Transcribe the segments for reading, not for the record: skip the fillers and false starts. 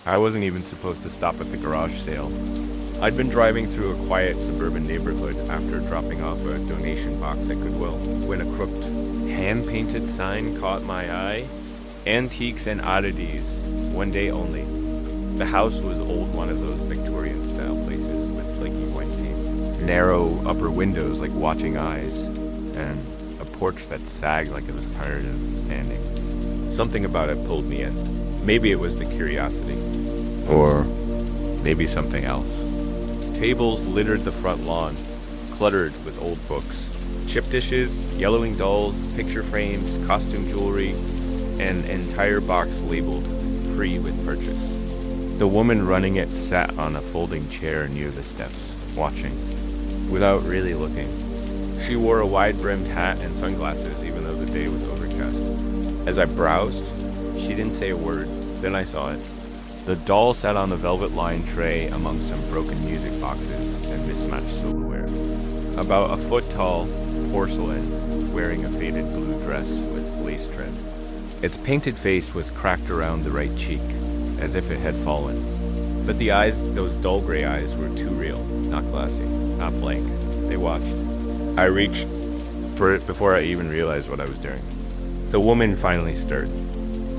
I wasn't even supposed to stop at the garage sale. I'd been driving through a quiet suburban neighborhood after dropping off a donation box at Goodwill when a crooked, hand-painted sign caught my eye. Antiques and oddities, one day only. The house was old, one of those Victorian-style places with flaky white paint, narrow upper windows like watching eyes, and a porch that sagged like it was tired of standing. Something about it pulled me in. Maybe it was the curiosity, or maybe something else. Tables littered the front lawn, cluttered with old books. Chip dishes, yellowing dolls, picture frames, costume jewelry, and an entire box labeled free with purchase. The woman running it sat on a folding chair near the steps, watching, without really looking. She wore a wide-brimmed hat and sunglasses even though the day was overcast. As I browsed, she didn't say a word, then I saw it. The doll sat on the velvet-lined tray among some broken music boxes and mismatched silverware. About a foot tall, porcelain, wearing a faded blue dress with lace trim. Its painted face was cracked around the right cheek, as if it had fallen. But the eyes, those dull gray eyes, were too real, not glassy, not blank. They watched. I reached for it before I even realized what I was doing. The woman finally stirred.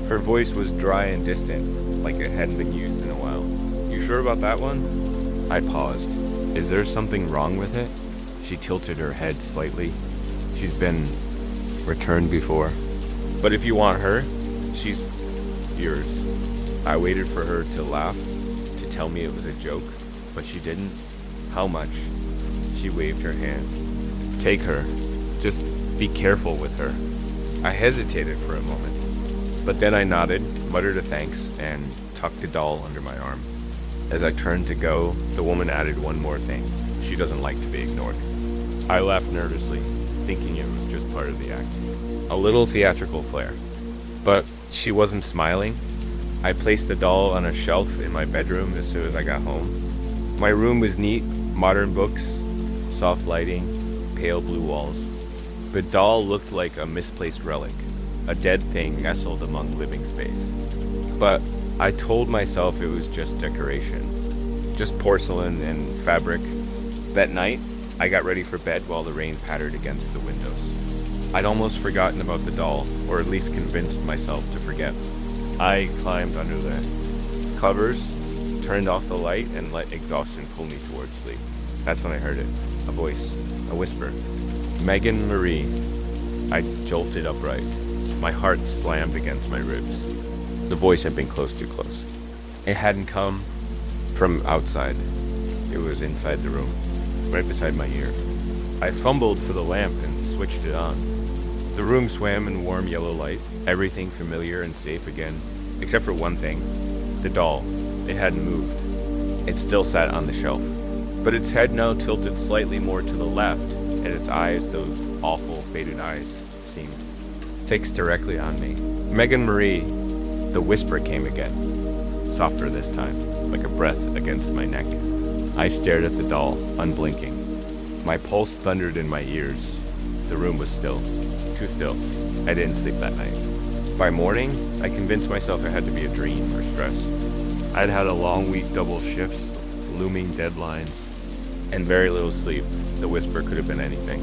Her voice was dry and distant, like it hadn't been used in a while. "You sure about that one?" I paused. "Is there something wrong with it?" She tilted her head slightly. "She's been returned before. But if you want her, she's yours." I waited for her to laugh, to tell me it was a joke, but she didn't. "How much?" She waved her hand. "Take her. Just be careful with her." I hesitated for a moment, but then I nodded, muttered a thanks, and tucked the doll under my arm. As I turned to go, the woman added one more thing. She doesn't like to be ignored. I laughed nervously, thinking it was just part of the act. A little theatrical flair. But she wasn't smiling. I placed the doll on a shelf in my bedroom as soon as I got home. My room was neat, modern books, soft lighting, pale blue walls. The doll looked like a misplaced relic, a dead thing nestled among living space. But I told myself it was just decoration, just porcelain and fabric. That night, I got ready for bed while the rain pattered against the windows. I'd almost forgotten about the doll, or at least convinced myself to forget. I climbed under the covers, turned off the light, and let exhaustion pull me towards sleep. That's when I heard it. A voice, a whisper. "Megan Marie." I jolted upright. My heart slammed against my ribs. The voice had been close too close. It hadn't come from outside. It was inside the room, right beside my ear. I fumbled for the lamp and switched it on. The room swam in warm yellow light, everything familiar and safe again, except for one thing. The doll. It hadn't moved. It still sat on the shelf, but its head now tilted slightly more to the left, and its eyes, those awful faded eyes, seemed fixed directly on me. "Megan Marie." The whisper came again, softer this time, like a breath against my neck. I stared at the doll, unblinking. My pulse thundered in my ears. The room was still. Too still. I didn't sleep that night. By morning, I convinced myself it had to be a dream or stress. I'd had a long week, double shifts, looming deadlines, and very little sleep. The whisper could have been anything.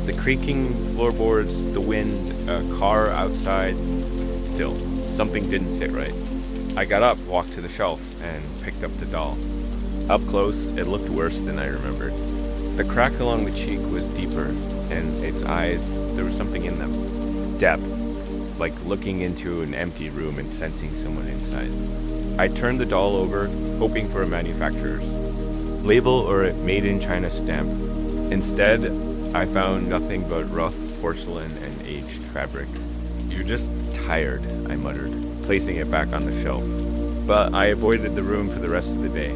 The creaking floorboards, the wind, a car outside. Still, something didn't sit right. I got up, walked to the shelf, and picked up the doll. Up close, it looked worse than I remembered. The crack along the cheek was deeper, and its eyes, there was something in them. Depth, like looking into an empty room and sensing someone inside. I turned the doll over, hoping for a manufacturer's label or a made in China stamp. Instead, I found nothing but rough porcelain and aged fabric. "You're just tired," I muttered, placing it back on the shelf. But I avoided the room for the rest of the day.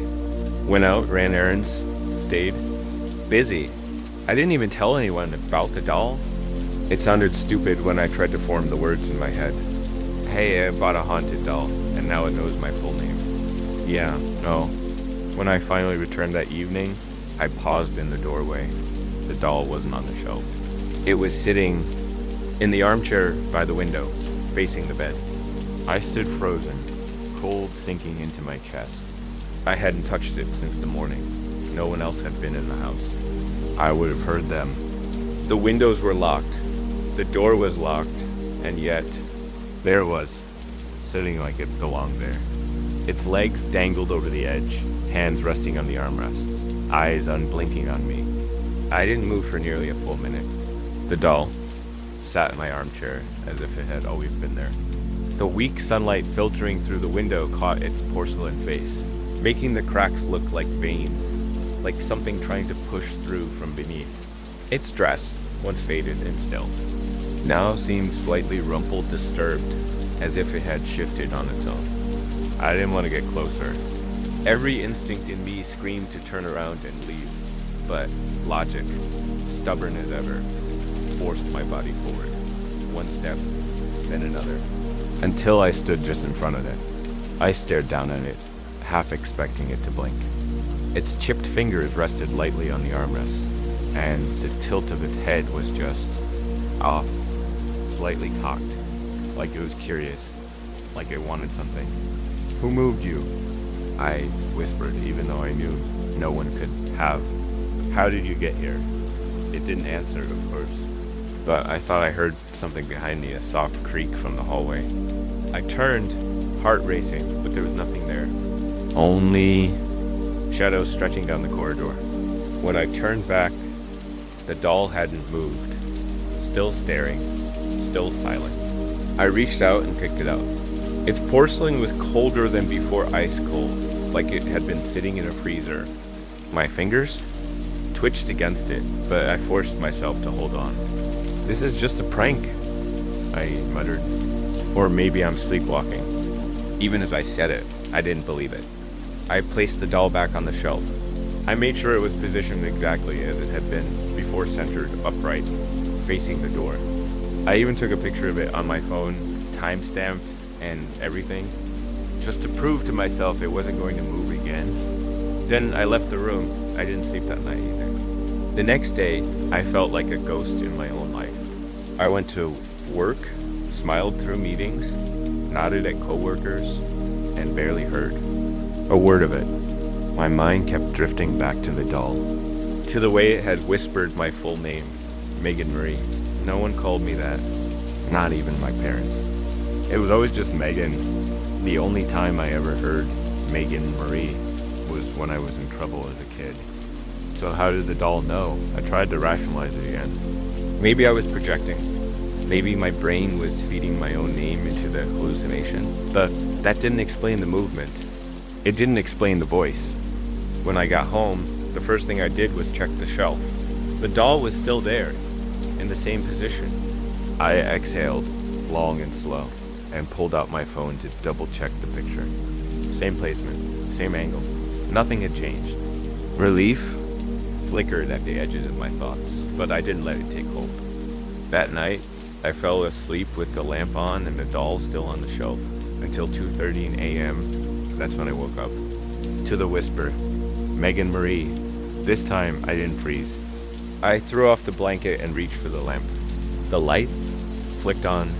Went out, ran errands, stayed. Busy. I didn't even tell anyone about the doll. It sounded stupid when I tried to form the words in my head. "Hey, I bought a haunted doll, and now it knows my full name." Yeah, no. When I finally returned that evening, I paused in the doorway. The doll wasn't on the shelf. It was sitting in the armchair by the window, facing the bed. I stood frozen, cold sinking into my chest. I hadn't touched it since the morning. No one else had been in the house. I would have heard them. The windows were locked. The door was locked. And yet, there it was, sitting like it belonged there. Its legs dangled over the edge, hands resting on the armrests, eyes unblinking on me. I didn't move for nearly a full minute. The doll sat in my armchair as if it had always been there. The weak sunlight filtering through the window caught its porcelain face, making the cracks look like veins, like something trying to push through from beneath. Its dress, once faded and still, now seemed slightly rumpled, disturbed, as if it had shifted on its own. I didn't want to get closer. Every instinct in me screamed to turn around and leave, but logic, stubborn as ever, forced my body forward. One step, then another, until I stood just in front of it. I stared down at it, half expecting it to blink. Its chipped fingers rested lightly on the armrests, and the tilt of its head was just off, slightly cocked, like it was curious, like it wanted something. "Who moved you?" I whispered, even though I knew no one could have. "How did you get here?" It didn't answer, of course, but I thought I heard something behind me, a soft creak from the hallway. I turned, heart racing, but there was nothing there. Only shadows stretching down the corridor. When I turned back, the doll hadn't moved, still staring, still silent. I reached out and picked it up. Its porcelain was colder than before, ice cold, like it had been sitting in a freezer. My fingers twitched against it, but I forced myself to hold on. "This is just a prank," I muttered. Or maybe I'm sleepwalking. Even as I said it, I didn't believe it. I placed the doll back on the shelf. I made sure it was positioned exactly as it had been before, centered upright, facing the door. I even took a picture of it on my phone, time-stamped and everything, just to prove to myself it wasn't going to move again. Then I left the room. I didn't sleep that night either. The next day, I felt like a ghost in my own life. I went to work, smiled through meetings, nodded at coworkers, and barely heard a word of it. My mind kept drifting back to the doll, to the way it had whispered my full name, Megan Marie. No one called me that, not even my parents. It was always just Megan. The only time I ever heard Megan Marie was when I was in trouble as a kid. So how did the doll know? I tried to rationalize it again. Maybe I was projecting. Maybe my brain was feeding my own name into the hallucination. But that didn't explain the movement. It didn't explain the voice. When I got home, the first thing I did was check the shelf. The doll was still there, in the same position. I exhaled, long and slow, and pulled out my phone to double-check the picture. Same placement, same angle. Nothing had changed. Relief flickered at the edges of my thoughts, but I didn't let it take hold. That night, I fell asleep with the lamp on and the doll still on the shelf until 2:30 a.m. That's when I woke up. To the whisper, "Megan Marie." This time, I didn't freeze. I threw off the blanket and reached for the lamp. The light flicked on,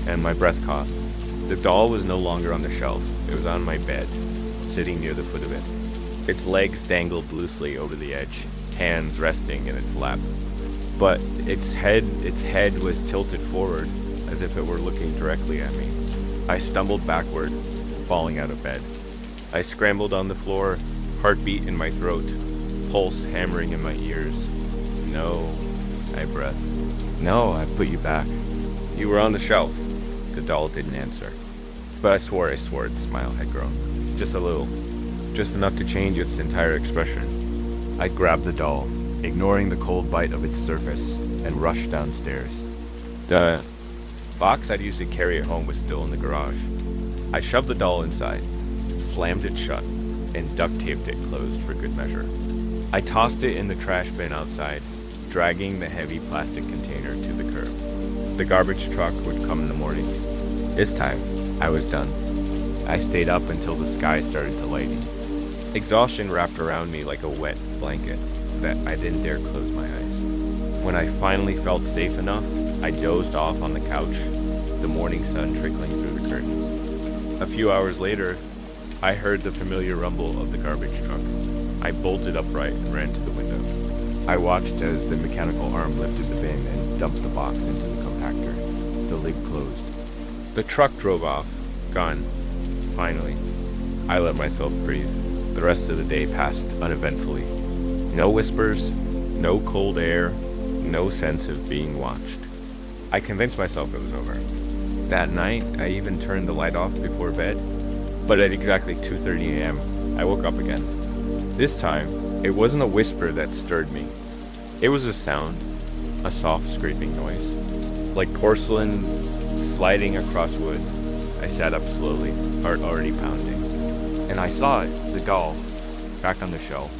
and my breath caught. The doll was no longer on the shelf. It was on my bed, sitting near the foot of it. Its legs dangled loosely over the edge, hands resting in its lap. But its head was tilted forward, as if it were looking directly at me. I stumbled backward, falling out of bed. I scrambled on the floor, heartbeat in my throat, pulse hammering in my ears. "No," I breathed. "No, I put you back. You were on the shelf." The doll didn't answer. But I swore its smile had grown. Just a little. Just enough to change its entire expression. I grabbed the doll, ignoring the cold bite of its surface, and rushed downstairs. The box I'd used to carry it home was still in the garage. I shoved the doll inside, slammed it shut, and duct taped it closed for good measure. I tossed it in the trash bin outside, dragging the heavy plastic container to the curb. The garbage truck would come in the morning. This time, I was done. I stayed up until the sky started to lighten. Exhaustion wrapped around me like a wet blanket that I didn't dare close my eyes. When I finally felt safe enough, I dozed off on the couch, the morning sun trickling through the curtains. A few hours later, I heard the familiar rumble of the garbage truck. I bolted upright and ran to the window. I watched as the mechanical arm lifted the bin and dumped the box into the compactor. The lid closed. The truck drove off, gone. Finally, I let myself breathe. The rest of the day passed uneventfully. No whispers, no cold air, no sense of being watched. I convinced myself it was over. That night, I even turned the light off before bed, but at exactly 2:30 a.m., I woke up again. This time, it wasn't a whisper that stirred me. It was a sound, a soft scraping noise, like porcelain sliding across wood. I sat up slowly, heart already pounding, and I saw it, the doll, back on the shelf,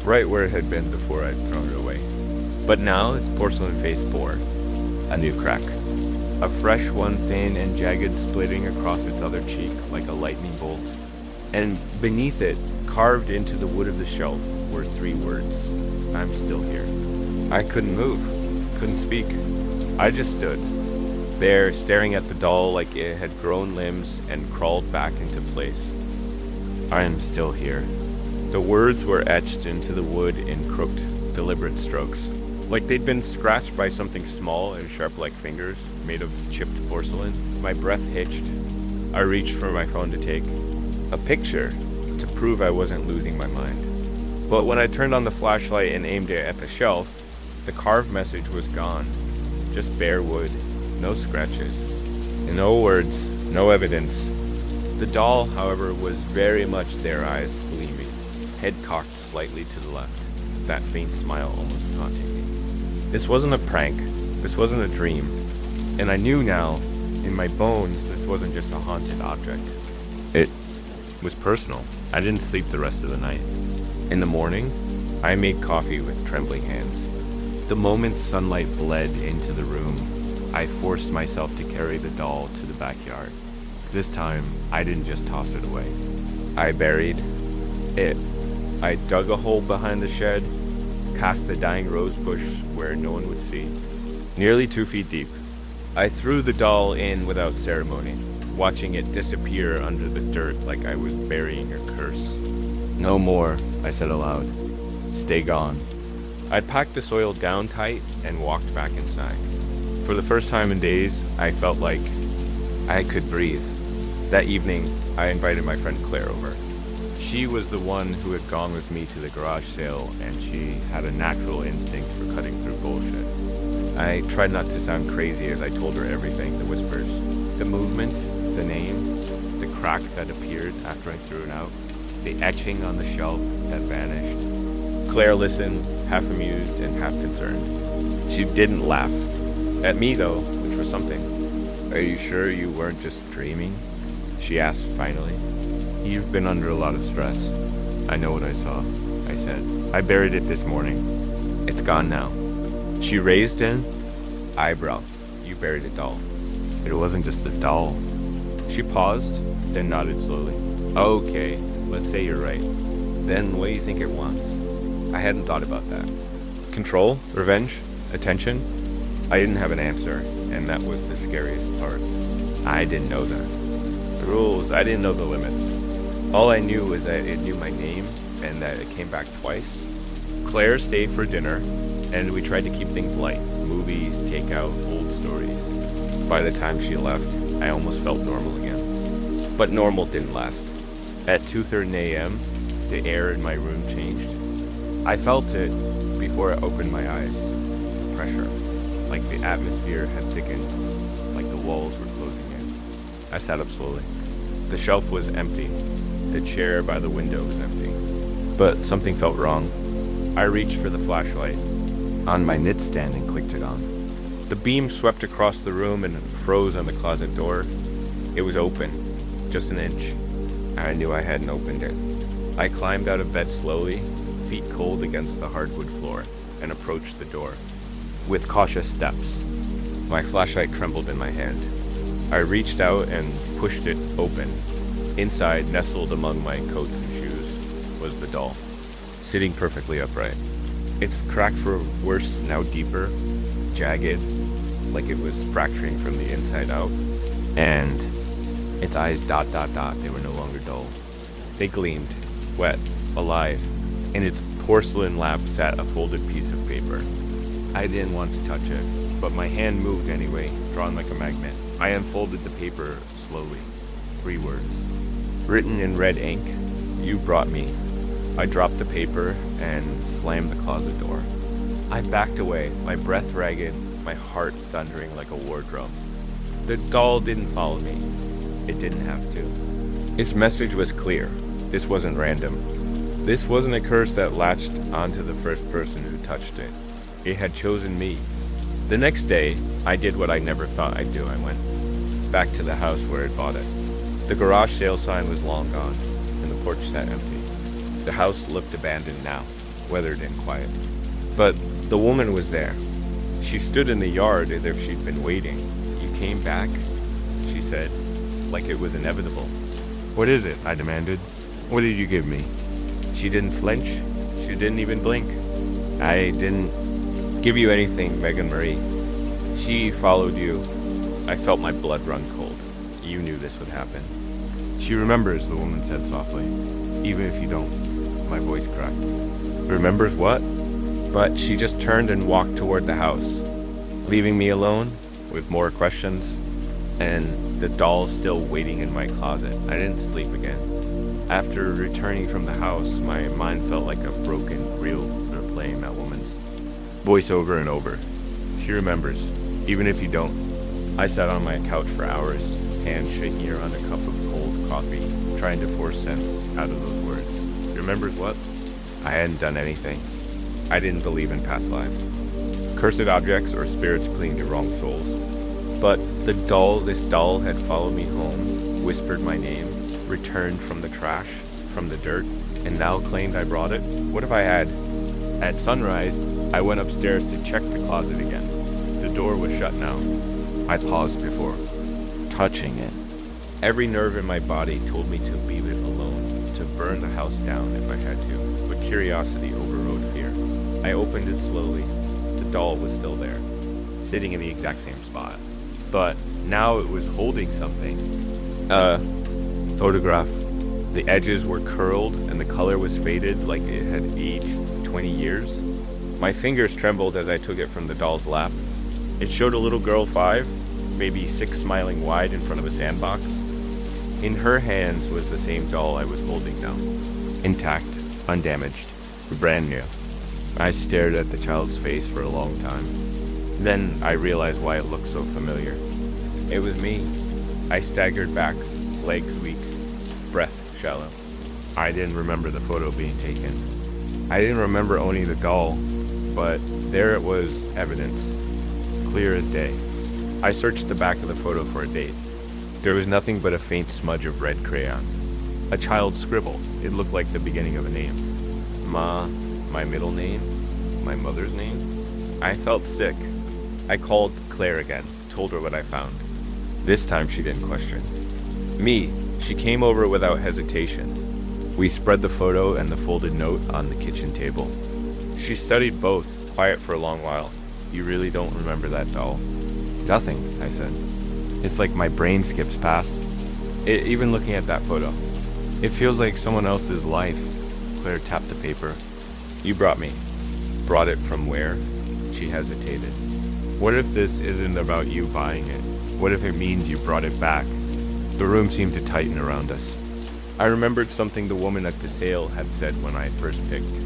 right where it had been before I'd thrown it away. But now its porcelain face bore a new crack. A fresh one, thin and jagged, splitting across its other cheek like a lightning bolt. And beneath it, carved into the wood of the shelf, were 3 words. I'm still here. I couldn't move, couldn't speak. I just stood there, staring at the doll like it had grown limbs and crawled back into place. I am still here. The words were etched into the wood in crooked, deliberate strokes, like they'd been scratched by something small and sharp like fingers, made of chipped porcelain. My breath hitched. I reached for my phone to take a picture to prove I wasn't losing my mind. But when I turned on the flashlight and aimed it at the shelf, the carved message was gone. Just bare wood, no scratches, and no words, no evidence. The doll, however, was very much there, eyes gleaming, head cocked slightly to the left, that faint smile almost taunting me. This wasn't a prank, this wasn't a dream, and I knew now, in my bones, this wasn't just a haunted object. It was personal. I didn't sleep the rest of the night. In the morning, I made coffee with trembling hands. The moment sunlight bled into the room, I forced myself to carry the doll to the backyard. This time, I didn't just toss it away. I buried it. I dug a hole behind the shed, past the dying rose bush where no one would see, nearly 2 feet deep. I threw the doll in without ceremony, watching it disappear under the dirt like I was burying a curse. No more, I said aloud. Stay gone. I'd packed the soil down tight and walked back inside. For the first time in days, I felt like I could breathe. That evening, I invited my friend Claire over. She was the one who had gone with me to the garage sale, and she had a natural instinct for cutting through bullshit. I tried not to sound crazy as I told her everything, the whispers, the movement, the name, the crack that appeared after I threw it out, the etching on the shelf that vanished. Claire listened, half amused and half concerned. She didn't laugh. At me, though, which was something. Are you sure you weren't just dreaming? She asked finally. You've been under a lot of stress. I know what I saw, I said. I buried it this morning. It's gone now. She raised an eyebrow. You buried a doll. It wasn't just a doll. She paused, then nodded slowly. Okay, let's say you're right. Then what do you think it wants? I hadn't thought about that. Control? Revenge? Attention? I didn't have an answer, and that was the scariest part. I didn't know that. The rules, I didn't know the limits. All I knew was that it knew my name, and that it came back twice. Claire stayed for dinner, and we tried to keep things light. Movies, takeout, old stories. By the time she left, I almost felt normal again. But normal didn't last. At 2:30 a.m., the air in my room changed. I felt it before I opened my eyes. Pressure. Like the atmosphere had thickened, like the walls were closing in. I sat up slowly. The shelf was empty. The chair by the window was empty. But something felt wrong. I reached for the flashlight on my nightstand and clicked it on. The beam swept across the room and froze on the closet door. It was open, just an inch. I knew I hadn't opened it. I climbed out of bed slowly, feet cold against the hardwood floor, and approached the door. With cautious steps, my flashlight trembled in my hand. I reached out and pushed it open. Inside, nestled among my coats and shoes, was the doll, sitting perfectly upright. Its cracked fur worse, now deeper, jagged, like it was fracturing from the inside out. And its eyes ... they were no longer dull. They gleamed, wet, alive. In its porcelain lap sat a folded piece of paper. I didn't want to touch it, but my hand moved anyway, drawn like a magnet. I unfolded the paper slowly. 3 words. Written in red ink, "You brought me." I dropped the paper and slammed the closet door. I backed away, my breath ragged, my heart thundering like a war drum. The doll didn't follow me. It didn't have to. Its message was clear. This wasn't random. This wasn't a curse that latched onto the first person who touched it. It had chosen me. The next day, I did what I never thought I'd do. I went back to the house where I'd bought it. The garage sale sign was long gone, and the porch sat empty. The house looked abandoned now, weathered and quiet. But the woman was there. She stood in the yard as if she'd been waiting. "You came back?" she said, like it was inevitable. "What is it?" I demanded. "What did you give me?" She didn't flinch. She didn't even blink. "I didn't give you anything, Megan Marie. She followed you." I felt my blood run cold. "You knew this would happen." "She remembers," the woman said softly. "Even if you don't." My voice cracked. "Remembers what?" But she just turned and walked toward the house, leaving me alone with more questions and the doll still waiting in my closet. I didn't sleep again. After returning from the house, my mind felt like a broken reel replaying that woman's voice over and over. "She remembers, even if you don't." I sat on my couch for hours, hands shaking around a cup of cold coffee, trying to force sense out of those words. Remembers what? I hadn't done anything. I didn't believe in past lives. Cursed objects or spirits clinging to wrong souls. But this doll had followed me home, whispered my name, returned from the trash, from the dirt, and now claimed I brought it. What if I had? At sunrise, I went upstairs to check the closet again. The door was shut now. I paused before touching it. Every nerve in my body told me to leave it alone, to burn the house down if I had to, but curiosity overrode fear. I opened it slowly. The doll was still there, sitting in the exact same spot. But now it was holding something. A photograph. The edges were curled and the color was faded like it had aged 20 years. My fingers trembled as I took it from the doll's lap. It showed a little girl 5, maybe 6, smiling wide in front of a sandbox. In her hands was the same doll I was holding now. Intact, undamaged, brand new. I stared at the child's face for a long time. Then I realized why it looked so familiar. It was me. I staggered back, legs weak, breath shallow. I didn't remember the photo being taken. I didn't remember owning the doll, but there it was, evidence, clear as day. I searched the back of the photo for a date. There was nothing but a faint smudge of red crayon. A child's scribble. It looked like the beginning of a name. Ma, my middle name, my mother's name. I felt sick. I called Claire again, told her what I found. This time she didn't question. Me, she came over without hesitation. We spread the photo and the folded note on the kitchen table. She studied both, quiet for a long while. "You really don't remember that doll?" "Nothing," I said. "It's like my brain skips past. Even looking at that photo. It feels like someone else's life." Claire tapped the paper. "You brought me." "Brought it from where?" She hesitated. "What if this isn't about you buying it? What if it means you brought it back?" The room seemed to tighten around us. I remembered something the woman at the sale had said when I first picked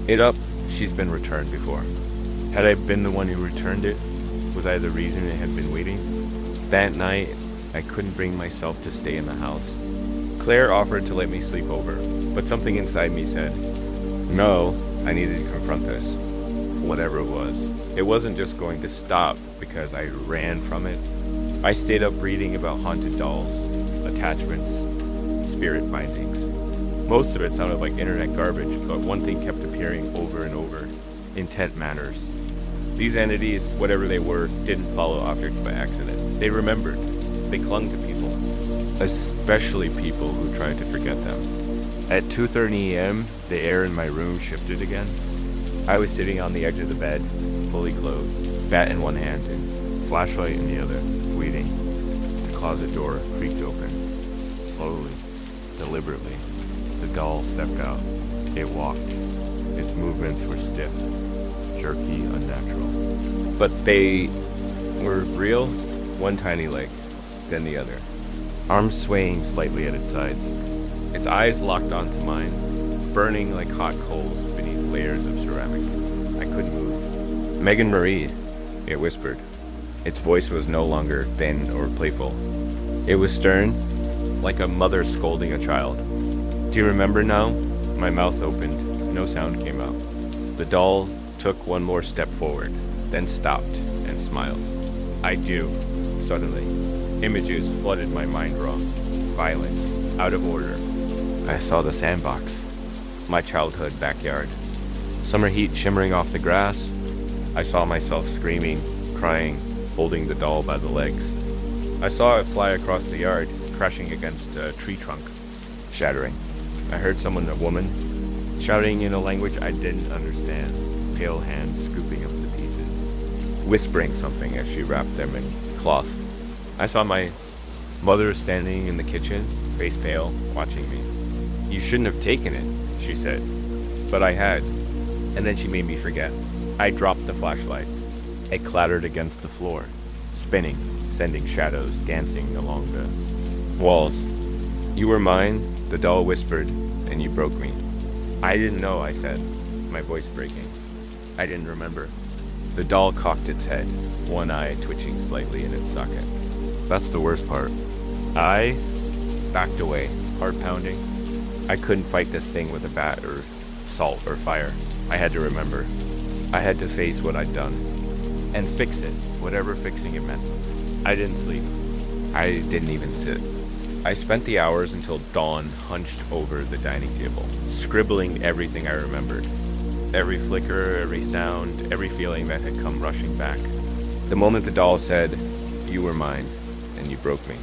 it up. She's been returned before. Had I been the one who returned it? Was I the reason it had been waiting? That night, I couldn't bring myself to stay in the house. Claire offered to let me sleep over, but something inside me said, no, I needed to confront this. Whatever it was. It wasn't just going to stop because I ran from it. I stayed up reading about haunted dolls, attachments, spirit bindings. Most of it sounded like internet garbage, but one thing kept appearing over and over. Intent matters. These entities, whatever they were, didn't follow objects by accident. They remembered. They clung to people. Especially people who tried to forget them. At 2:30 a.m., the air in my room shifted again. I was sitting on the edge of the bed, fully clothed, bat in one hand and flashlight in the other, waiting. The closet door creaked open. Slowly, deliberately. doll stepped out. It walked. Its movements were stiff, jerky, unnatural. But they were real. One tiny leg, then the other. Arms swaying slightly at its sides. Its eyes locked onto mine, burning like hot coals beneath layers of ceramic. I couldn't move. Megan Marie, it whispered. Its voice was no longer thin or playful. It was stern, like a mother scolding a child. Do you remember now? My mouth opened. No sound came out. The doll took one more step forward, then stopped and smiled. I do. Suddenly, images flooded my mind raw, violent, out of order. I saw the sandbox, my childhood backyard. Summer heat shimmering off the grass. I saw myself screaming, crying, holding the doll by the legs. I saw it fly across the yard, crashing against a tree trunk, shattering. I heard someone, a woman, shouting in a language I didn't understand, pale hands scooping up the pieces, whispering something as she wrapped them in cloth. I saw my mother standing in the kitchen, face pale, watching me. You shouldn't have taken it, she said. But I had. And then she made me forget. I dropped the flashlight. It clattered against the floor, spinning, sending shadows dancing along the walls. You were mine, the doll whispered, and you broke me. I didn't know, I said, my voice breaking. I didn't remember. The doll cocked its head, one eye twitching slightly in its socket. That's the worst part. I backed away, heart pounding. I couldn't fight this thing with a bat or salt or fire. I had to remember. I had to face what I'd done. And fix it, whatever fixing it meant. I didn't sleep. I didn't even sit. I spent the hours until dawn hunched over the dining table, scribbling everything I remembered. Every flicker, every sound, every feeling that had come rushing back. The moment the doll said, "You were mine," and you broke me.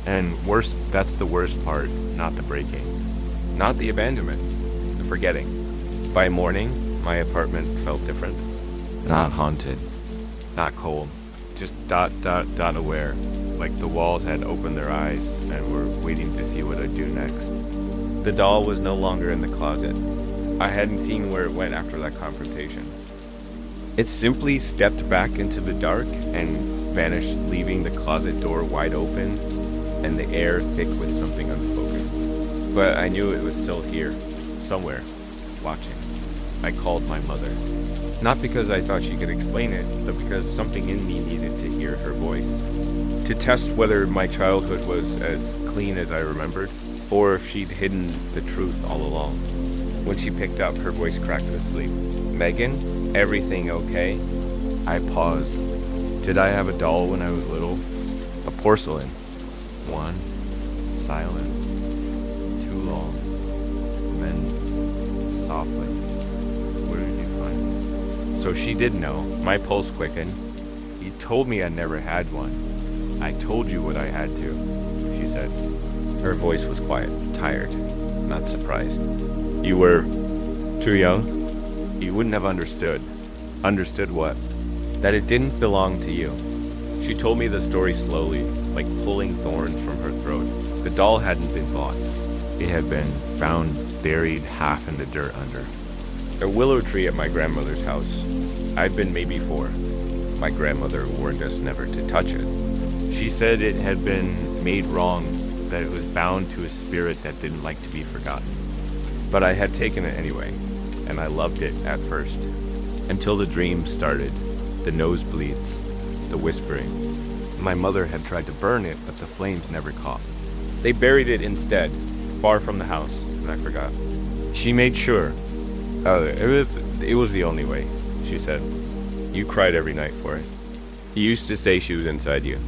And worse, that's the worst part, not the breaking. Not the abandonment, the forgetting. By morning, my apartment felt different. Not haunted, not cold, just ... aware, like the walls had opened their eyes and were waiting to see what I'd do next. The doll was no longer in the closet. I hadn't seen where it went after that confrontation. It simply stepped back into the dark and vanished, leaving the closet door wide open and the air thick with something unspoken. But I knew it was still here, somewhere, watching. I called my mother. Not because I thought she could explain it, but because something in me needed to hear her voice. To test whether my childhood was as clean as I remembered, or if she'd hidden the truth all along. When she picked up, her voice cracked with sleep. "Megan, everything okay?" I paused. Did I have a doll when I was little? A porcelain. One. Silence. Too long. Then, softly. Where did you find it? So she did know. My pulse quickened. You told me I never had one. I told you what I had to, she said. Her voice was quiet, tired, not surprised. You were too young? You wouldn't have understood. Understood what? That it didn't belong to you. She told me the story slowly, like pulling thorns from her throat. The doll hadn't been bought. It had been found buried half in the dirt under a willow tree at my grandmother's house. I'd been maybe 4. My grandmother warned us never to touch it. She said it had been made wrong, that it was bound to a spirit that didn't like to be forgotten. But I had taken it anyway, and I loved it at first. Until the dream started, the nosebleeds, the whispering. My mother had tried to burn it, but the flames never caught. They buried it instead, far from the house, and I forgot. She made sure. It was the only way, she said. You cried every night for it. You used to say she was inside you,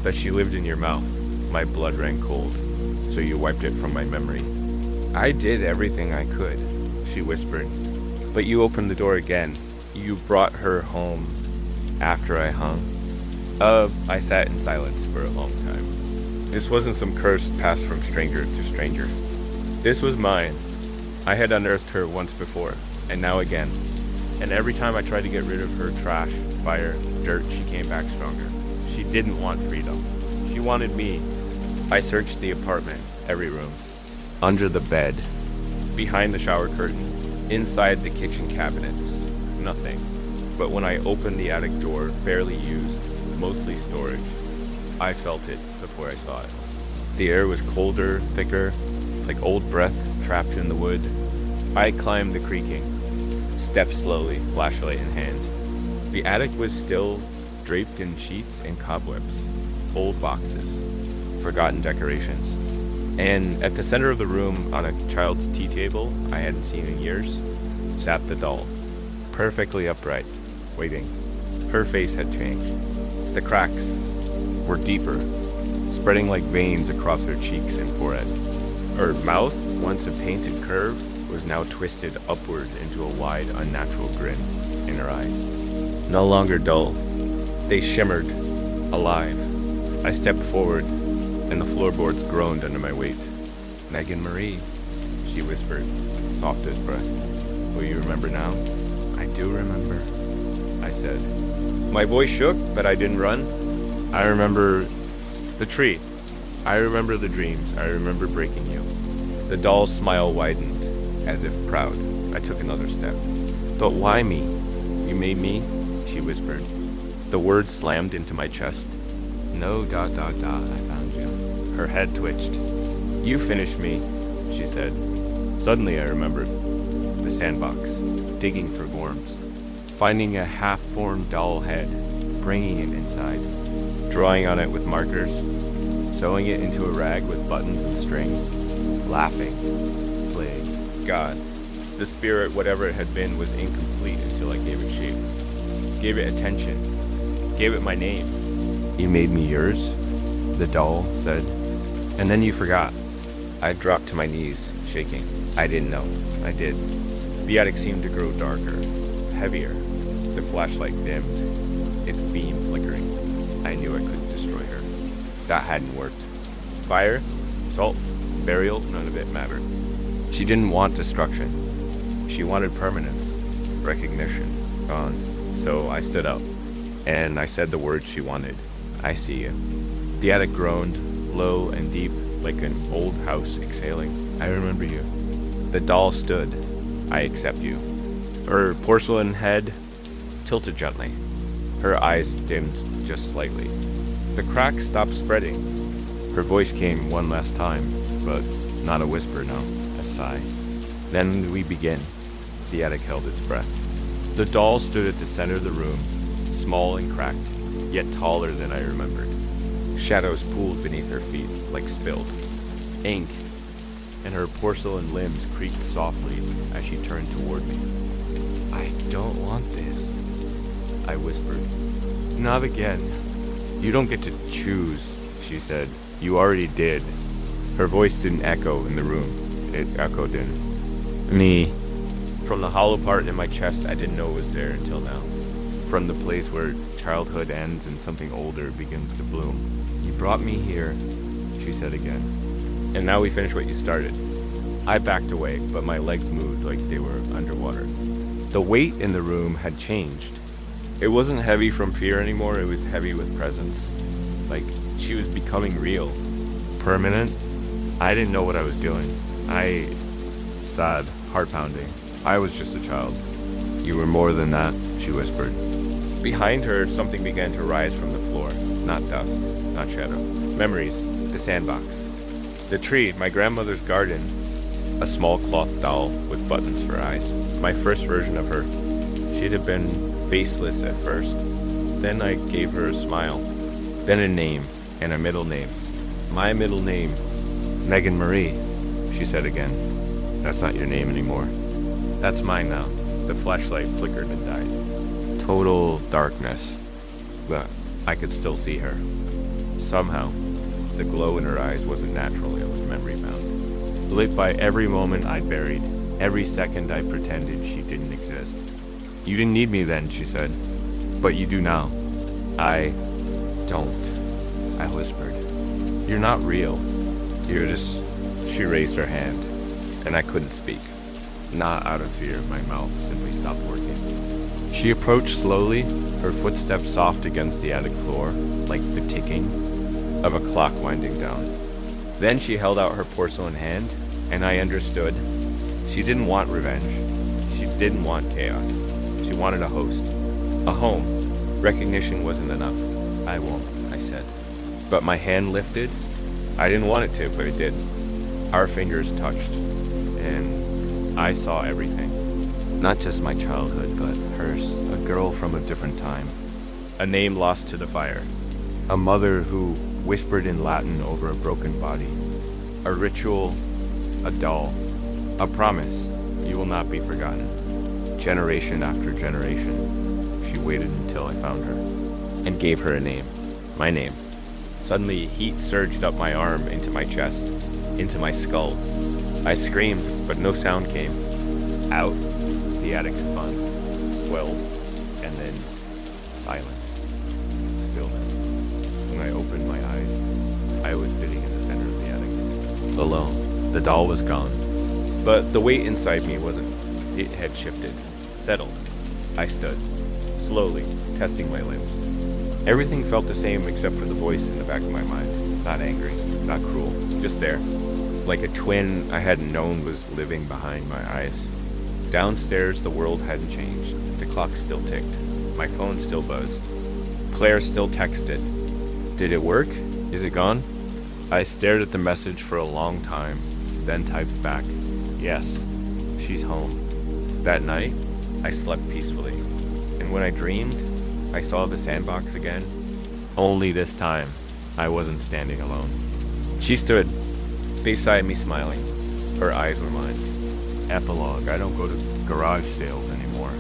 that she lived in your mouth. My blood ran cold, so you wiped it from my memory. I did everything I could, she whispered. But you opened the door again. You brought her home after I hung. I sat in silence for a long time. This wasn't some curse passed from stranger to stranger. This was mine. I had unearthed her once before, and now again. And every time I tried to get rid of her trash, fire, dirt, she came back stronger. She didn't want freedom. She wanted me. I searched the apartment, every room. Under the bed, behind the shower curtain, inside the kitchen cabinets, nothing. But when I opened the attic door, barely used, mostly storage, I felt it before I saw it. The air was colder, thicker, like old breath trapped in the wood. I climbed the creaking, stepped slowly, flashlight in hand. The attic was still draped in sheets and cobwebs, old boxes, forgotten decorations. And at the center of the room, on a child's tea table I hadn't seen in years, sat the doll, perfectly upright, waiting. Her face had changed. The cracks were deeper, spreading like veins across her cheeks and forehead. Her mouth, once a painted curve, was now twisted upward into a wide, unnatural grin in her eyes. No longer dull. They shimmered, alive. I stepped forward, and the floorboards groaned under my weight. "Megan Marie," she whispered, soft as breath. "Will you remember now?" "I do remember," I said. My voice shook, but I didn't run. I remember the tree. I remember the dreams. I remember breaking you. The doll's smile widened, as if proud. I took another step. "But why me? You made me?" she whispered. The words slammed into my chest. "No, ... I found you." Her head twitched. "You finished me," she said. Suddenly I remembered. The sandbox, digging for worms. Finding a half-formed doll head, bringing it inside. Drawing on it with markers. Sewing it into a rag with buttons and string. Laughing. Playing. God. The spirit, whatever it had been, was incomplete until I gave it shape. Gave it attention. Gave it my name. "You made me yours," the doll said. "And then you forgot." I dropped to my knees, shaking. I didn't know. I did. The attic seemed to grow darker, heavier. The flashlight dimmed, its beam flickering. I knew I couldn't destroy her. That hadn't worked. Fire, salt, burial, none of it mattered. She didn't want destruction. She wanted permanence, recognition, gone. So I stood up, and I said the words she wanted. "I see you." The attic groaned, low and deep, like an old house exhaling. "I remember you." The doll stood. "I accept you." Her porcelain head tilted gently. Her eyes dimmed just slightly. The cracks stopped spreading. Her voice came one last time, but not a whisper, no, a sigh. "Then we begin." The attic held its breath. The doll stood at the center of the room, small and cracked, yet taller than I remembered. Shadows pooled beneath her feet, like spilled ink, and her porcelain limbs creaked softly as she turned toward me. "I don't want this," I whispered. "Not again." "You don't get to choose," she said. "You already did." Her voice didn't echo in the room. It echoed in me. From the hollow part in my chest I didn't know was there until now. From the place where childhood ends and something older begins to bloom. "You brought me here," she said again. "And now we finish what you started." I backed away, but my legs moved like they were underwater. The weight in the room had changed. It wasn't heavy from fear anymore, it was heavy with presence. Like she was becoming real. Permanent. I didn't know what I was doing. Sad, heart pounding. I was just a child. "You were more than that," she whispered. Behind her, something began to rise from the floor. Not dust, not shadow. Memories. The sandbox. The tree, my grandmother's garden. A small cloth doll with buttons for eyes. My first version of her. She'd have been faceless at first. Then I gave her a smile. Then a name, and a middle name. My middle name. "Megan Marie," she said again. "That's not your name anymore." "That's mine now." The flashlight flickered and died. Total darkness. But I could still see her. Somehow, the glow in her eyes wasn't natural, it was memory-bound. Lit by every moment I'd buried, every second I pretended she didn't exist. "You didn't need me then," she said. "But you do now." "I don't," I whispered. "You're not real. You're just..." She raised her hand, and I couldn't speak. Not out of fear, my mouth simply stopped working. She approached slowly, her footsteps soft against the attic floor, like the ticking of a clock winding down. Then she held out her porcelain hand, and I understood. She didn't want revenge. She didn't want chaos. She wanted a host. A home. Recognition wasn't enough. I won't, I said. But my hand lifted. I didn't want it to, but it did. Our fingers touched. And I saw everything. Not just my childhood, but hers. A girl from a different time. A name lost to the fire. A mother who whispered in Latin over a broken body. A ritual. A doll. A promise. You will not be forgotten. Generation after generation. She waited until I found her. And gave her a name. My name. Suddenly, heat surged up my arm into my chest. Into my skull. I screamed, but no sound came. Out. The attic spun. Swelled. And then silence. Stillness. When I opened my eyes, I was sitting in the center of the attic. Alone. The doll was gone. But the weight inside me wasn't. It had shifted. Settled. I stood. Slowly. Testing my limbs. Everything felt the same except for the voice in the back of my mind. Not angry. Not cruel. Just there. Like a twin I hadn't known was living behind my eyes. Downstairs, the world hadn't changed. The clock still ticked. My phone still buzzed. Claire still texted. Did it work? Is it gone? I stared at the message for a long time, then typed back, yes, she's home. That night, I slept peacefully. And when I dreamed, I saw the sandbox again. Only this time, I wasn't standing alone. She stood beside me smiling. Her eyes were mine. Epilogue. I don't go to garage sales anymore.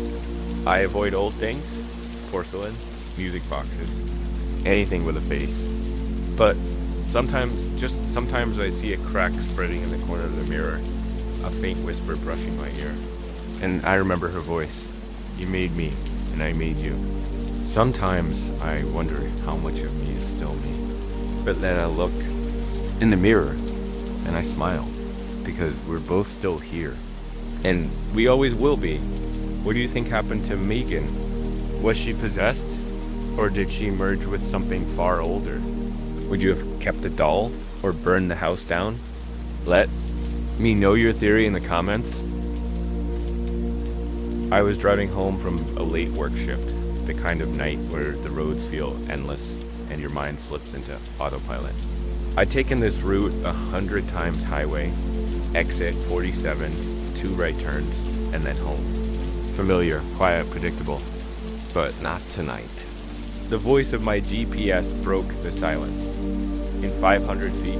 I avoid old things, porcelain, music boxes, anything with a face. But sometimes I see a crack spreading in the corner of the mirror, a faint whisper brushing my ear. And I remember her voice. You made me, and I made you. Sometimes I wonder how much of me is still me. But then I look in the mirror, and I smile, because we're both still here. And we always will be. What do you think happened to Megan? Was she possessed? Or did she merge with something far older? Would you have kept the doll? Or burned the house down? Let me know your theory in the comments. I was driving home from a late work shift, the kind of night where the roads feel endless and your mind slips into autopilot. I'd taken this route 100 times highway, exit 47, 2 right turns, and then home. Familiar, quiet, predictable. But not tonight. The voice of my GPS broke the silence. In 500 feet,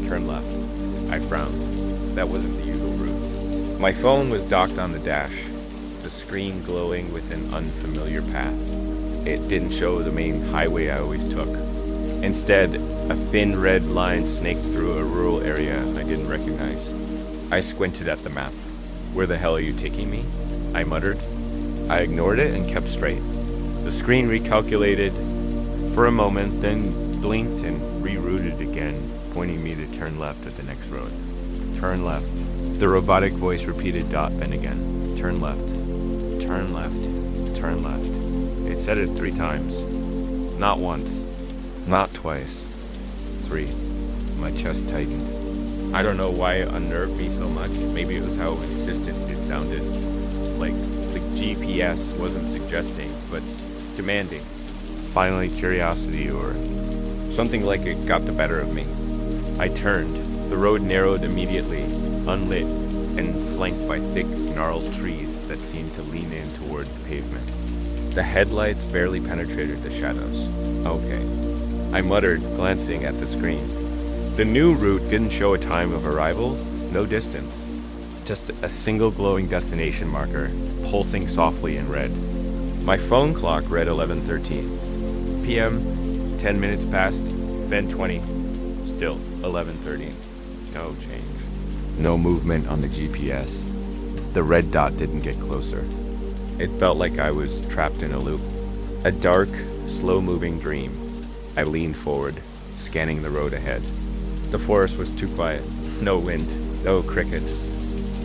turn left. I frowned. That wasn't the usual route. My phone was docked on the dash, the screen glowing with an unfamiliar path. It didn't show the main highway I always took. Instead, a thin red line snaked through a rural area I didn't recognize. I squinted at the map. Where the hell are you taking me? I muttered. I ignored it and kept straight. The screen recalculated for a moment, then blinked and rerouted again, pointing me to turn left at the next road. Turn left. The robotic voice repeated then again. Turn left. Turn left. Turn left. It said it 3 times. Not once. Not twice. 3. My chest tightened. I don't know why it unnerved me so much. Maybe it was how insistent it sounded. Like the GPS wasn't suggesting, but demanding. Finally, curiosity or something like it got the better of me. I turned. The road narrowed immediately, unlit, and flanked by thick, gnarled trees that seemed to lean in toward the pavement. The headlights barely penetrated the shadows. Okay. I muttered, glancing at the screen. The new route didn't show a time of arrival, no distance. Just a single glowing destination marker, pulsing softly in red. My phone clock read 11:13 p.m., 10 minutes past, then 20. Still 11:30. No change. No movement on the GPS. The red dot didn't get closer. It felt like I was trapped in a loop. A dark, slow-moving dream. I leaned forward, scanning the road ahead. The forest was too quiet. No wind, no crickets.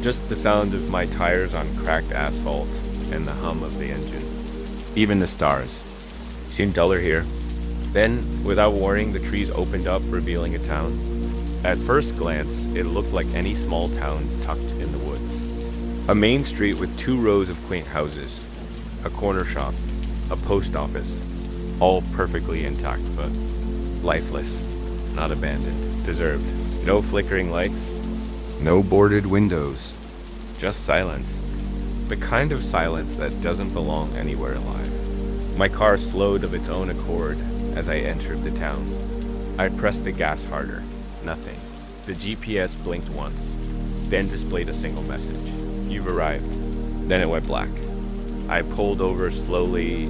Just the sound of my tires on cracked asphalt and the hum of the engine. Even the stars seemed duller here. Then, without warning, the trees opened up, revealing a town. At first glance, it looked like any small town tucked in the woods. A main street with 2 rows of quaint houses, a corner shop, a post office, all perfectly intact but lifeless, not abandoned, deserved. No flickering lights, no boarded windows, just silence. The kind of silence that doesn't belong anywhere alive. My car slowed of its own accord as I entered the town. I pressed the gas harder. Nothing. The GPS blinked once, then displayed a single message. You've arrived. Then it went black. I pulled over slowly,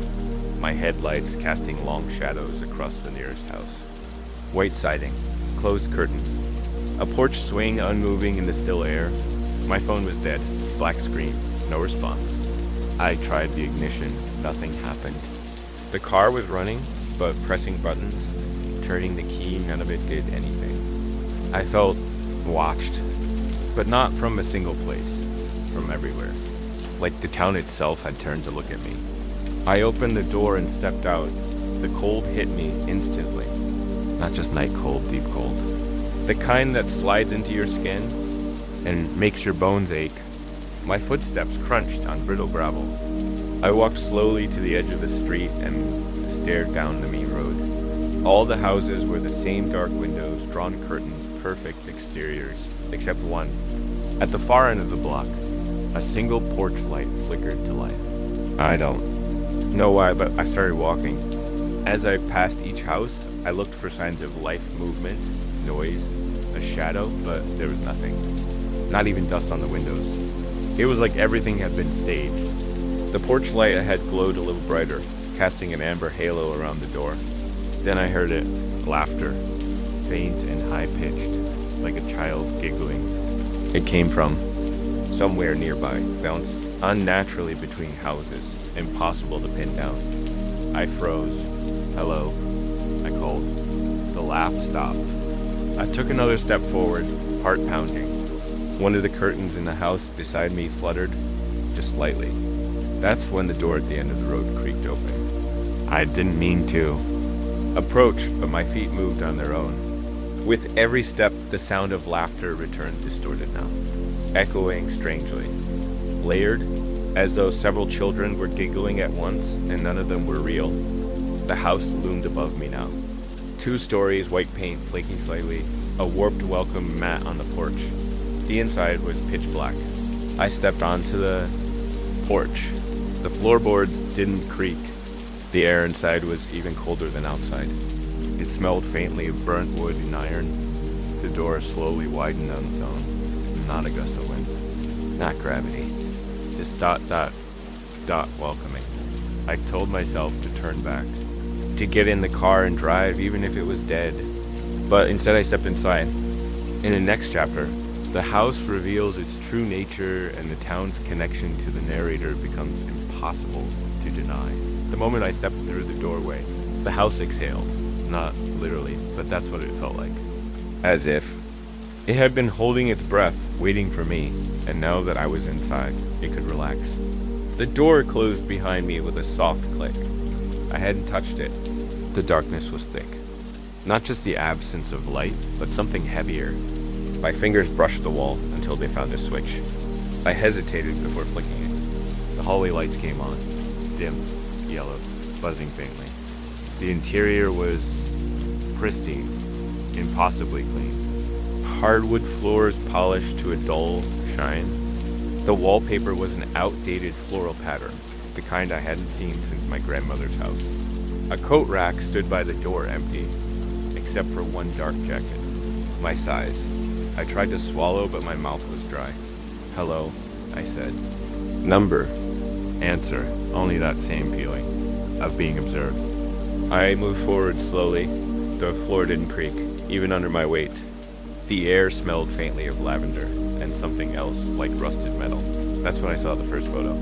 my headlights casting long shadows across the nearest house. White siding, closed curtains, a porch swing unmoving in the still air. My phone was dead, black screen, no response. I tried the ignition, nothing happened. The car was running, but pressing buttons, turning the key, none of it did anything. I felt watched, but not from a single place, from everywhere. Like the town itself had turned to look at me. I opened the door and stepped out. The cold hit me instantly. Not just night cold, deep cold. The kind that slides into your skin and makes your bones ache. My footsteps crunched on brittle gravel. I walked slowly to the edge of the street and stared down the main road. All the houses were the same dark windows, drawn curtains, perfect exteriors, except one. At the far end of the block, a single porch light flickered to life. I don't know why, but I started walking. As I passed each house, I looked for signs of life, movement, noise, a shadow, but there was nothing. Not even dust on the windows. It was like everything had been staged. The porch light ahead glowed a little brighter, casting an amber halo around the door. Then I heard it, laughter, faint and high-pitched, like a child giggling. It came from somewhere nearby, bounced unnaturally between houses, impossible to pin down. I froze. Hello, I called. The laugh stopped. I took another step forward, heart pounding. One of the curtains in the house beside me fluttered, just slightly. That's when the door at the end of the road creaked open. I didn't mean to approach, but my feet moved on their own. With every step, the sound of laughter returned distorted now, echoing strangely, layered, as though several children were giggling at once and none of them were real. The house loomed above me now. 2 stories, white paint flaking slightly, a warped welcome mat on the porch. The inside was pitch black. I stepped onto the porch. The floorboards didn't creak. The air inside was even colder than outside. It smelled faintly of burnt wood and iron. The door slowly widened on its own. Not a gust of wind. Not gravity. Just dot, dot, dot welcoming. I told myself to turn back, to get in the car and drive even if it was dead. But instead I stepped inside. In the next chapter, the house reveals its true nature and the town's connection to the narrator becomes impossible to deny. The moment I stepped through the doorway, the house exhaled. Not literally, but that's what it felt like. As if it had been holding its breath, waiting for me, and now that I was inside, it could relax. The door closed behind me with a soft click. I hadn't touched it. The darkness was thick. Not just the absence of light, but something heavier. My fingers brushed the wall until they found a switch. I hesitated before flicking it. The hallway lights came on, dim, yellow, buzzing faintly. The interior was pristine, impossibly clean. Hardwood floors polished to a dull shine. The wallpaper was an outdated floral pattern, the kind I hadn't seen since my grandmother's house. A coat rack stood by the door empty, except for one dark jacket, my size. I tried to swallow, but my mouth was dry. Hello, I said. Number. Answer. Only that same feeling of being observed. I moved forward slowly. The floor didn't creak, even under my weight. The air smelled faintly of lavender and something else like rusted metal. That's when I saw the first photo.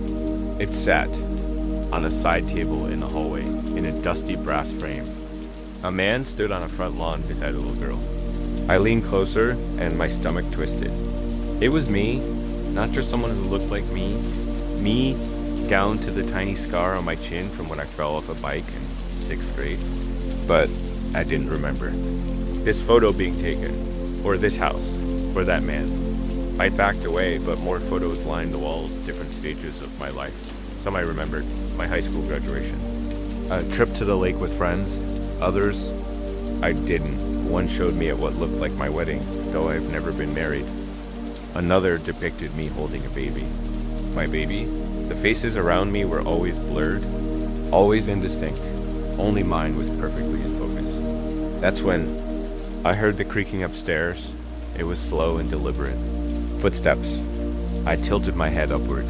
It sat on a side table in the hallway in a dusty brass frame. A man stood on a front lawn beside a little girl. I leaned closer and my stomach twisted. It was me, not just someone who looked like me. Me, down to the tiny scar on my chin from when I fell off a bike in 6th grade. But I didn't remember. This photo being taken, or this house, or that man. I'd backed away, but more photos lined the walls, different stages of my life. Some I remembered, my high school graduation. A trip to the lake with friends, others I didn't. One showed me at what looked like my wedding, though I've never been married. Another depicted me holding a baby. My baby? The faces around me were always blurred, always indistinct. Only mine was perfectly in focus. That's when I heard the creaking upstairs. It was slow and deliberate. Footsteps. I tilted my head upward.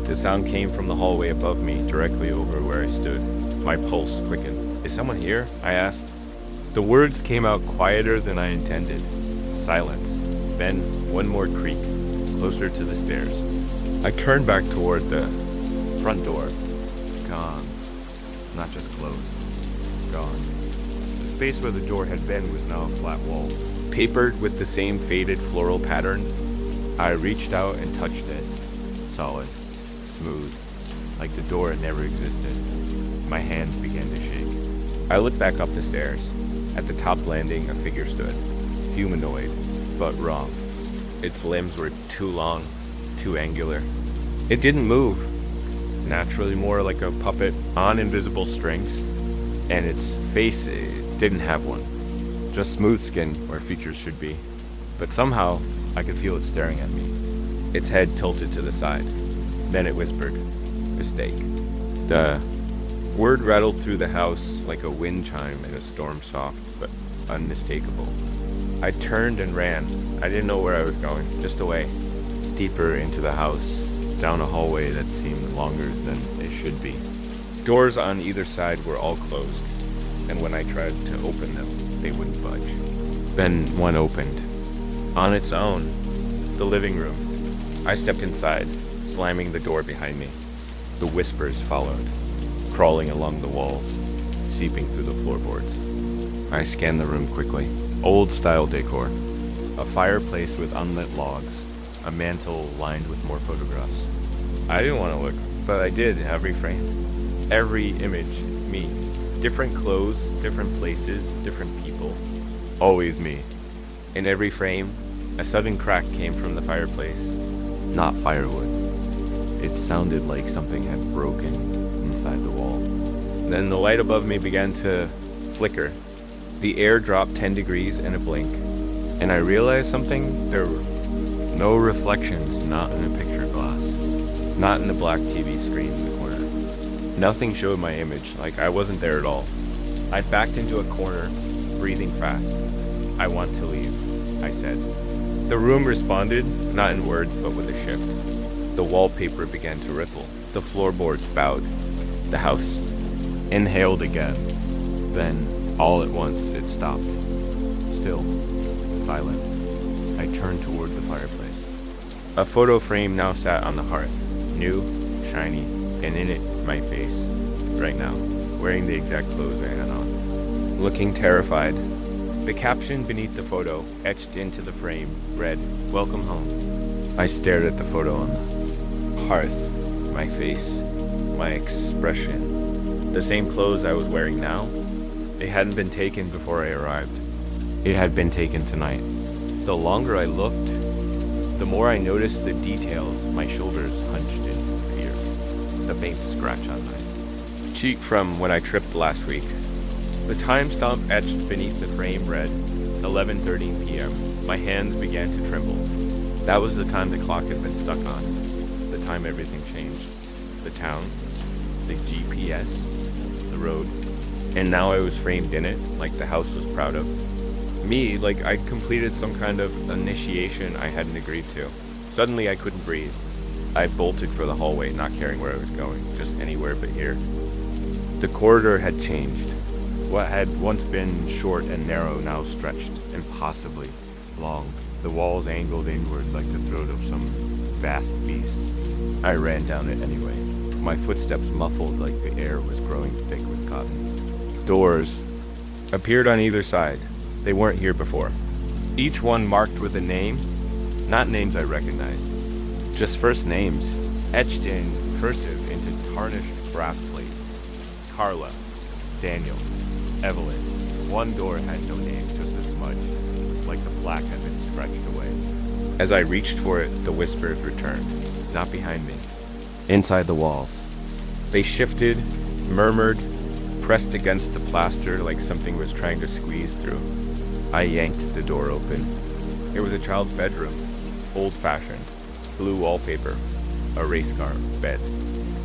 The sound came from the hallway above me, directly over where I stood. My pulse quickened. Is someone here? I asked. The words came out quieter than I intended. Silence. Then one more creak, closer to the stairs. I turned back toward the front door. Gone. Not just closed. Gone. The space where the door had been was now a flat wall, papered with the same faded floral pattern. I reached out and touched it. Solid. Smooth. Like the door had never existed. My hands began to shake. I looked back up the stairs. At the top landing, a figure stood. Humanoid, but wrong. Its limbs were too long, too angular. It didn't move. Naturally more like a puppet on invisible strings. And its face didn't have one. Just smooth skin where features should be. But somehow, I could feel it staring at me. Its head tilted to the side. Then it whispered, "Mistake." The word rattled through the house like a wind chime in a storm, soft but unmistakable. I turned and ran. I didn't know where I was going, just away. Deeper into the house, down a hallway that seemed longer than it should be. Doors on either side were all closed, and when I tried to open them, they wouldn't budge. Then one opened. On its own, the living room. I stepped inside, slamming the door behind me. The whispers followed, crawling along the walls, seeping through the floorboards. I scanned the room quickly. Old-style decor. A fireplace with unlit logs. A mantel lined with more photographs. I didn't want to look, but I did. Every frame. Every image. Me. Different clothes, different places, different people. Always me. In every frame, a sudden crack came from the fireplace. Not firewood. It sounded like something had broken inside the wall. Then the light above me began to flicker. The air dropped 10 degrees in a blink. And I realized something. There were no reflections, not in a picture glass. Not in the black TV screen in the corner. Nothing showed my image, like I wasn't there at all. I backed into a corner, breathing fast. "I want to leave," I said. The room responded, not in words, but with a shift. The wallpaper began to ripple. The floorboards bowed. The house inhaled again. Then, all at once, it stopped. Still, silent. I turned toward the fireplace. A photo frame now sat on the hearth. New, shiny, and in it, my face. Right now, wearing the exact clothes I had on. Looking terrified. The caption beneath the photo, etched into the frame, read, "Welcome home." I stared at the photo on the hearth. My face. My expression. The same clothes I was wearing now. They hadn't been taken before I arrived. It had been taken tonight. The longer I looked, the more I noticed the details. My shoulders hunched in fear. The faint scratch on my cheek from when I tripped last week. The time stamp etched beneath the frame read 11:13 p.m. My hands began to tremble. That was the time the clock had been stuck on. The time everything changed. The town, the GPS, the road. And now I was framed in it, like the house was proud of me, like I'd completed some kind of initiation I hadn't agreed to. Suddenly I couldn't breathe. I bolted for the hallway, not caring where I was going, just anywhere but here. The corridor had changed. What had once been short and narrow now stretched impossibly long. The walls angled inward like the throat of some vast beast. I ran down it anyway. My footsteps muffled like the air was growing thick with cotton. Doors appeared on either side. They weren't here before. Each one marked with a name, not names I recognized, just first names, etched in cursive into tarnished brass plates. Carla, Daniel, Evelyn. One door had no name, just a smudge, like the black had been scratched away. As I reached for it, the whispers returned, not behind me, inside the walls. They shifted, murmured, pressed against the plaster like something was trying to squeeze through. I yanked the door open. It was a child's bedroom, old-fashioned, blue wallpaper, a race car bed,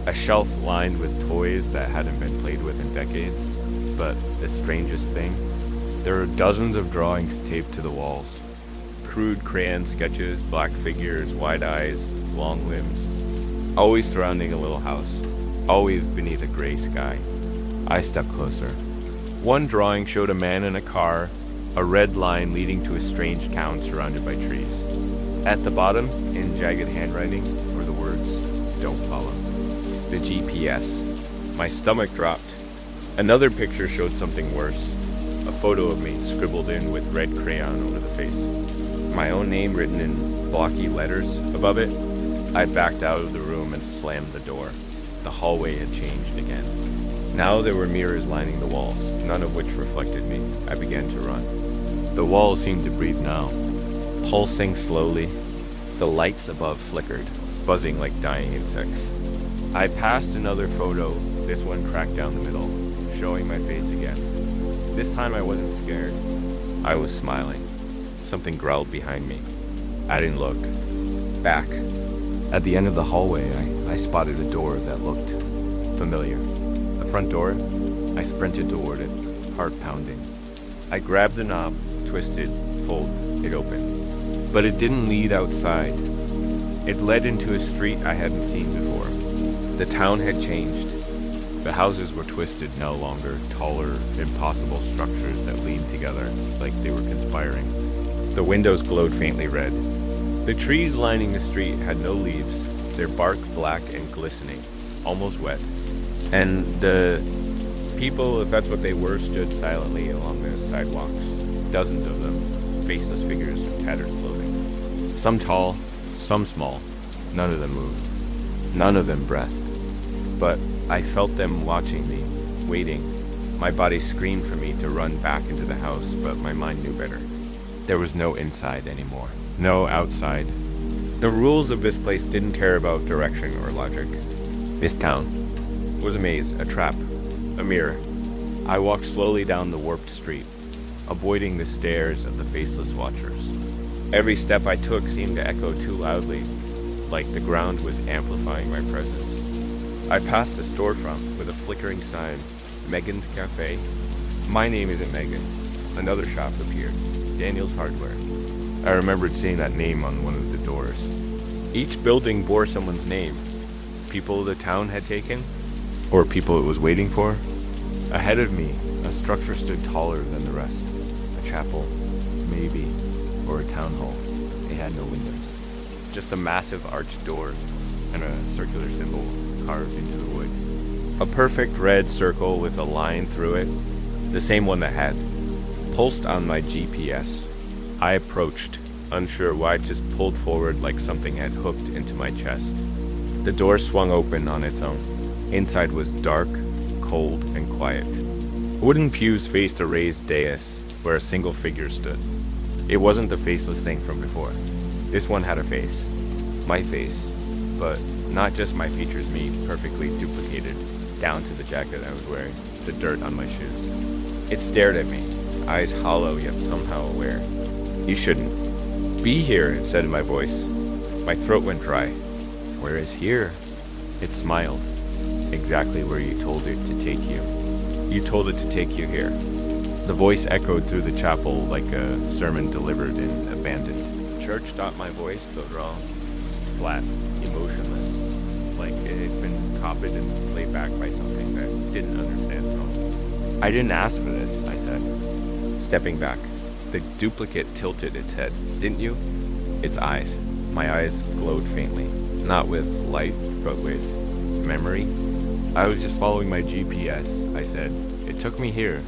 a shelf lined with toys that hadn't been played with in decades. But the strangest thing, there were dozens of drawings taped to the walls. Crude crayon sketches, black figures, wide eyes, long limbs, always surrounding a little house, always beneath a gray sky. I stepped closer. One drawing showed a man in a car, a red line leading to a strange town surrounded by trees. At the bottom, in jagged handwriting, were the words, "Don't follow." The GPS. My stomach dropped. Another picture showed something worse. A photo of me scribbled in with red crayon over the face. My own name written in blocky letters above it. I backed out of the room and slammed the door. The hallway had changed again. Now there were mirrors lining the walls, none of which reflected me. I began to run. The walls seemed to breathe now, pulsing slowly. The lights above flickered, buzzing like dying insects. I passed another photo, this one cracked down the middle, showing my face again. This time I wasn't scared. I was smiling. Something growled behind me. I didn't look. Back. At the end of the hallway, I spotted a door that looked familiar. The front door. I sprinted toward it, heart pounding. I grabbed the knob, twisted, pulled. It opened. But it didn't lead outside. It led into a street I hadn't seen before. The town had changed. The houses were twisted, no longer taller, impossible structures that leaned together like they were conspiring. The windows glowed faintly red. The trees lining the street had no leaves, their bark black and glistening, almost wet. And the people, if that's what they were, stood silently along the sidewalks. Dozens of them, faceless figures in tattered clothing. Some tall, some small. None of them moved. None of them breathed. But I felt them watching me, waiting. My body screamed for me to run back into the house, but my mind knew better. There was no inside anymore. No outside. The rules of this place didn't care about direction or logic. This town was a maze, a trap, a mirror. I walked slowly down the warped street, avoiding the stares of the faceless watchers. Every step I took seemed to echo too loudly, like the ground was amplifying my presence. I passed a storefront with a flickering sign, Megan's Cafe. My name isn't Megan. Another shop appeared, Daniel's Hardware. I remembered seeing that name on one of the doors. Each building bore someone's name. People the town had taken, or people it was waiting for. Ahead of me, a structure stood taller than the rest. A chapel, maybe, or a town hall. It had no windows. Just a massive arched door and a circular symbol carved into the wood. A perfect red circle with a line through it, the same one that had pulsed on my GPS. I approached, unsure why it just pulled forward like something had hooked into my chest. The door swung open on its own. Inside was dark, cold, and quiet. Wooden pews faced a raised dais where a single figure stood. It wasn't the faceless thing from before. This one had a face. My face. But not just my features, me perfectly duplicated, down to the jacket I was wearing, the dirt on my shoes. It stared at me, eyes hollow yet somehow aware. "You shouldn't be here," it said in my voice. My throat went dry. "Where is here?" It smiled. "Exactly where you told it to take you. You told it to take you here." The voice echoed through the chapel like a sermon delivered and abandoned. Church thought my voice felt wrong. Flat, emotionless, like it had been copied and played back by something that didn't understand tone. "I didn't ask for this," I said, stepping back. The duplicate tilted its head. "Didn't you?" Its eyes. My eyes glowed faintly, not with light, but with memory. "I was just following my GPS," I said. "It took me here."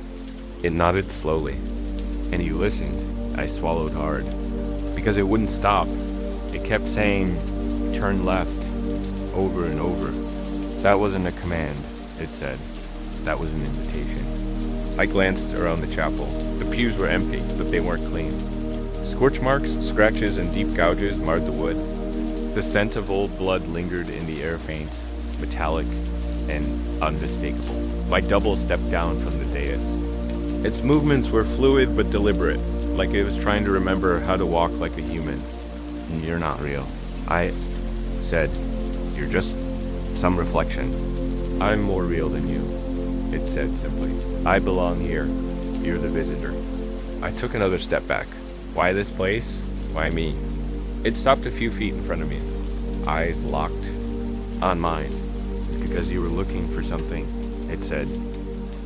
It nodded slowly. "And you listened." I swallowed hard, because it wouldn't stop. It kept saying, "Turn left," over and over. That wasn't a command, it said. That was an invitation. I glanced around the chapel. The pews were empty, but they weren't clean. Scorch marks, scratches, and deep gouges marred the wood. The scent of old blood lingered in the air, faint, metallic, and unmistakable. My double stepped down from the dais. Its movements were fluid but deliberate, like it was trying to remember how to walk like a human. "You're not real," I said. "You're just some reflection." "I'm more real than you," it said simply. "I belong here. You're the visitor." I took another step back. Why this place? Why me? It stopped a few feet in front of me, eyes locked on mine. "Because you were looking for something," it said.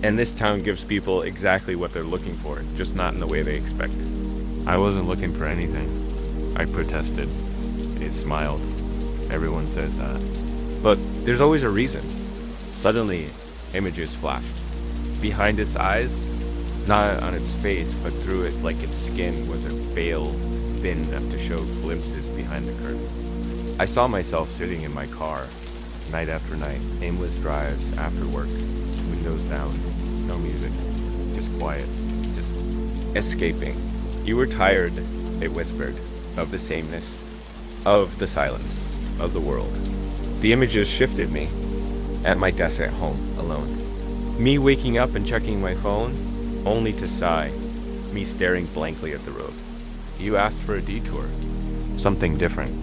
"And this town gives people exactly what they're looking for, just not in the way they expect." "I wasn't looking for anything," I protested. It smiled. "Everyone says that." "But there's always a reason." Suddenly, images flashed. Behind its eyes, not on its face, but through it like its skin, was a veil thin enough to show glimpses behind the curtain. I saw myself sitting in my car, night after night, aimless drives after work, windows down, no music, just quiet, just escaping. "You were tired," it whispered, "of the sameness, of the silence, of the world." The images shifted me, at my desk at home, alone. Me waking up and checking my phone, only to sigh, me staring blankly at the road. "You asked for a detour, something different.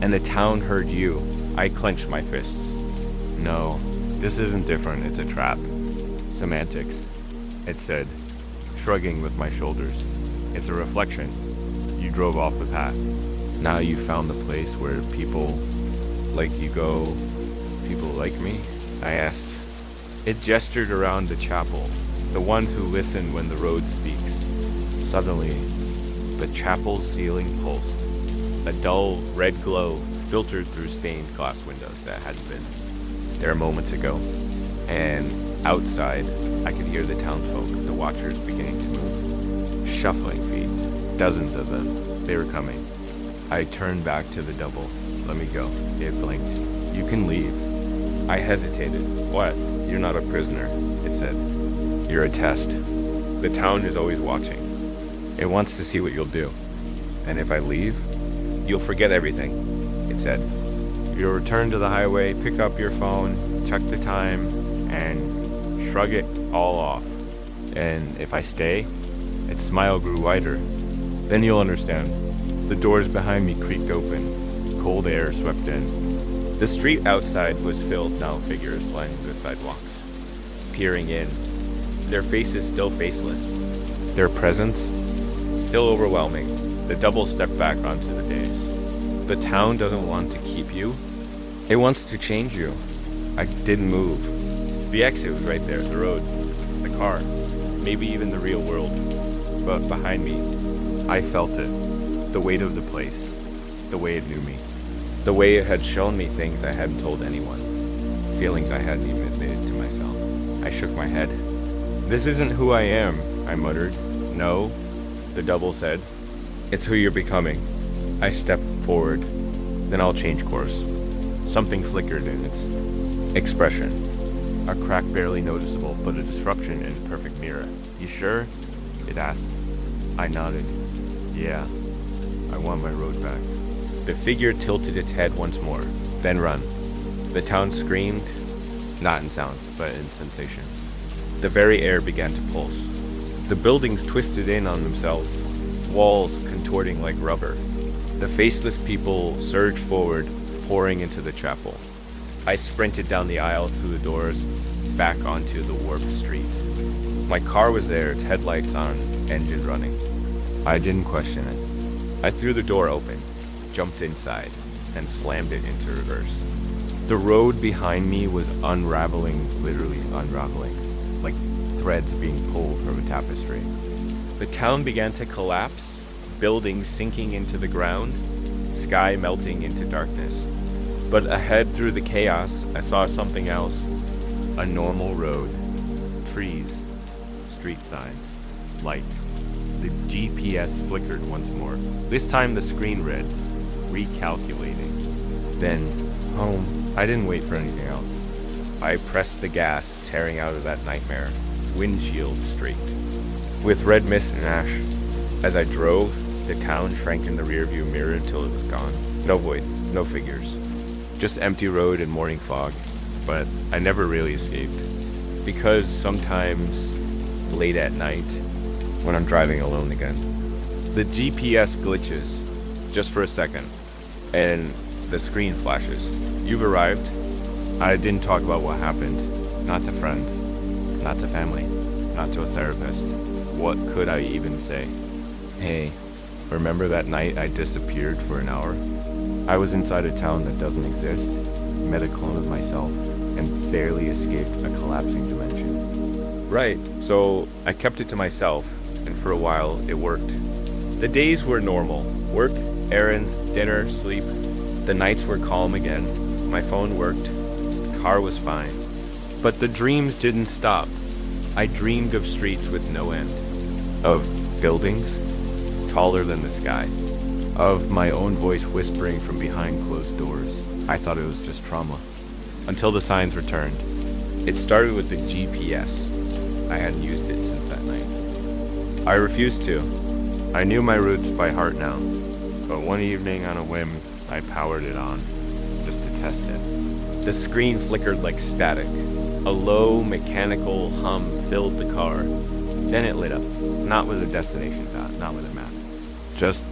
And the town heard you." I clenched my fists. "No, this isn't different, it's a trap." "Semantics," it said, shrugging with my shoulders. "It's a reflection. You drove off the path. Now you found the place where people like you go." "People like me?" I asked. It gestured around the chapel, the ones who listen when the road speaks. Suddenly, the chapel's ceiling pulsed. A dull red glow filtered through stained glass windows that hadn't been there moments ago. And outside, I could hear the townsfolk, the watchers, beginning to move. Shuffling feet, dozens of them. They were coming. I turned back to the double. "Let me go." It blinked. "You can leave." I hesitated. "What? You're not a prisoner," it said. "You're a test. The town is always watching. It wants to see what you'll do. And if I leave, you'll forget everything," it said. "You'll return to the highway, pick up your phone, check the time, and shrug it all off. And if I stay," its smile grew wider, "then you'll understand." The doors behind me creaked open. Cold air swept in. The street outside was filled now, figures lining the sidewalks, peering in, their faces still faceless, their presence still overwhelming. The double stepped back onto the dais. "The town doesn't want to keep you. It wants to change you." I didn't move. The exit was right there, the road, the car, maybe even the real world. But behind me, I felt it, the weight of the place, the way it knew me, the way it had shown me things I hadn't told anyone, feelings I hadn't even admitted to myself. I shook my head. "This isn't who I am," I muttered. "No," the double said. "It's who you're becoming." I stepped forward. "Then I'll change course." Something flickered in its expression. A crack barely noticeable, but a disruption in a perfect mirror. "You sure?" it asked. I nodded. "Yeah, I want my road back." The figure tilted its head once more, then run. The town screamed, not in sound, but in sensation. The very air began to pulse. The buildings twisted in on themselves, walls contorting like rubber. The faceless people surged forward, pouring into the chapel. I sprinted down the aisle through the doors, back onto the warped street. My car was there, its headlights on, engine running. I didn't question it. I threw the door open, jumped inside, and slammed it into reverse. The road behind me was unraveling, literally unraveling, like threads being pulled from a tapestry. The town began to collapse, buildings sinking into the ground, sky melting into darkness. But ahead through the chaos, I saw something else. A normal road. Trees. Street signs. Light. The GPS flickered once more. This time the screen read, recalculating. Then, home. I didn't wait for anything else. I pressed the gas, tearing out of that nightmare. Windshield streaked with red mist and ash. As I drove, The town shrank in the rearview mirror until it was gone. No void, no figures. Just empty road and morning fog. But I never really escaped. Because sometimes, late at night, when I'm driving alone again, the GPS glitches just for a second, and the screen flashes. You've arrived. I didn't talk about what happened. Not to friends. Not to family. Not to a therapist. What could I even say? Hey, remember that night I disappeared for an hour? I was inside a town that doesn't exist, met a clone of myself, and barely escaped a collapsing dimension. Right, so I kept it to myself, and for a while it worked. The days were normal. Work, errands, dinner, sleep. The nights were calm again. My phone worked. The car was fine. But the dreams didn't stop. I dreamed of streets with no end. Of buildings taller than the sky. Of my own voice whispering from behind closed doors. I thought it was just trauma. Until the signs returned. It started with the GPS. I hadn't used it since that night. I refused to. I knew my routes by heart now. But one evening on a whim, I powered it on, just to test it. The screen flickered like static. A low, mechanical hum filled the car. Then it lit up. Not with a destination dot, not with a map. Just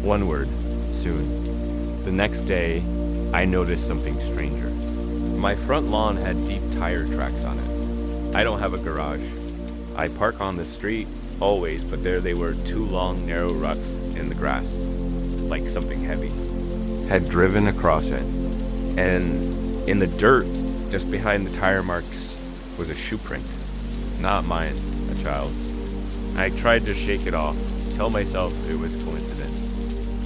one word, soon. The next day, I noticed something stranger. My front lawn had deep tire tracks on it. I don't have a garage. I park on the street, always, but there they were, two long, narrow ruts in the grass, like something heavy had driven across it. And in the dirt, just behind the tire marks, was a shoe print. Not mine, a child's. I tried to shake it off, tell myself it was coincidence.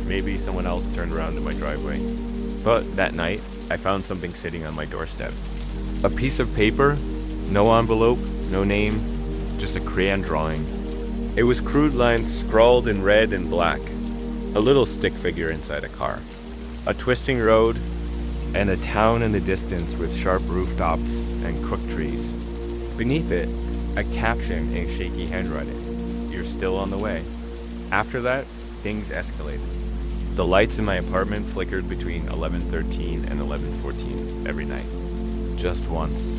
Maybe someone else turned around in my driveway. But that night, I found something sitting on my doorstep. A piece of paper, no envelope, no name, just a crayon drawing. It was crude lines scrawled in red and black. A little stick figure inside a car. A twisting road, and a town in the distance with sharp rooftops and crooked trees. Beneath it, a caption in shaky handwriting. You're still on the way. After that, things escalated. The lights in my apartment flickered between 11:13 and 11:14 every night. Just once.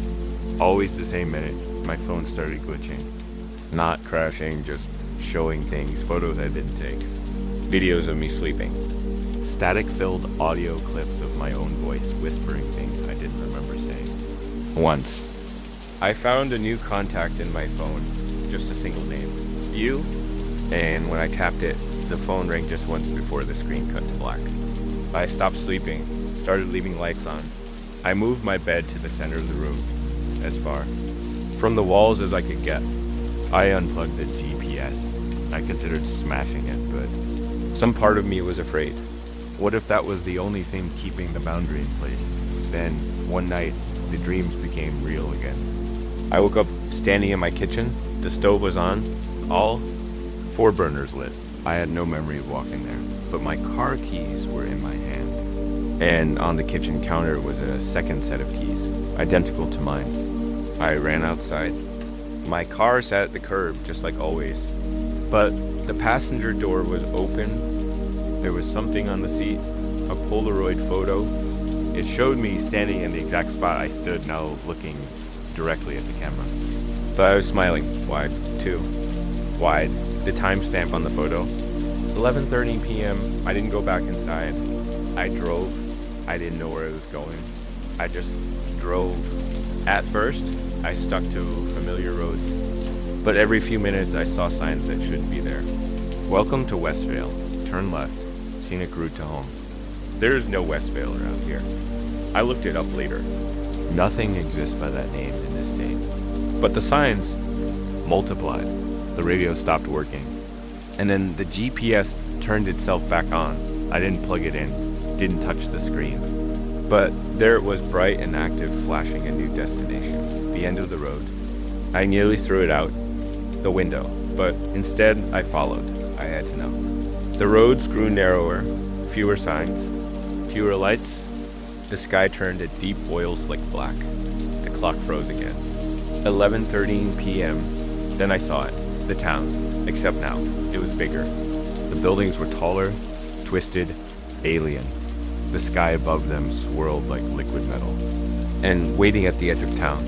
Always the same minute, my phone started glitching. Not crashing, just showing things, photos I didn't take. Videos of me sleeping. Static-filled audio clips of my own voice whispering things I didn't remember saying. Once, I found a new contact in my phone, just a single name. You? And when I tapped it, the phone rang just once before the screen cut to black. I stopped sleeping, started leaving lights on. I moved my bed to the center of the room, as far from the walls as I could get. I unplugged the GPS. I considered smashing it, but some part of me was afraid. What if that was the only thing keeping the boundary in place? Then, one night, the dreams became real again. I woke up standing in my kitchen. The stove was on, all 4 burners lit. I had no memory of walking there, but my car keys were in my hand. And on the kitchen counter was a second set of keys, identical to mine. I ran outside. My car sat at the curb, just like always. But the passenger door was open. There was something on the seat, a Polaroid photo. It showed me standing in the exact spot I stood, now looking directly at the camera. But I was smiling, wide, too. Wide. The timestamp on the photo. 11:30 p.m. I didn't go back inside. I drove. I didn't know where I was going. I just drove. At first, I stuck to familiar roads. But every few minutes I saw signs that shouldn't be there. Welcome to Westvale. Turn left. Scenic route to home. There's no Westvale around here. I looked it up later. Nothing exists by that name in this state. But the signs multiplied. The radio stopped working. And then the GPS turned itself back on. I didn't plug it in. Didn't touch the screen. But there it was, bright and active, flashing a new destination. The end of the road. I nearly threw it out the window, but instead I followed. I had to know. The roads grew narrower, fewer signs, fewer lights. The sky turned a deep oil-slick black. The clock froze again. 11:13 p.m. Then I saw it, the town, except now, it was bigger. The buildings were taller, twisted, alien. The sky above them swirled like liquid metal. And waiting at the edge of town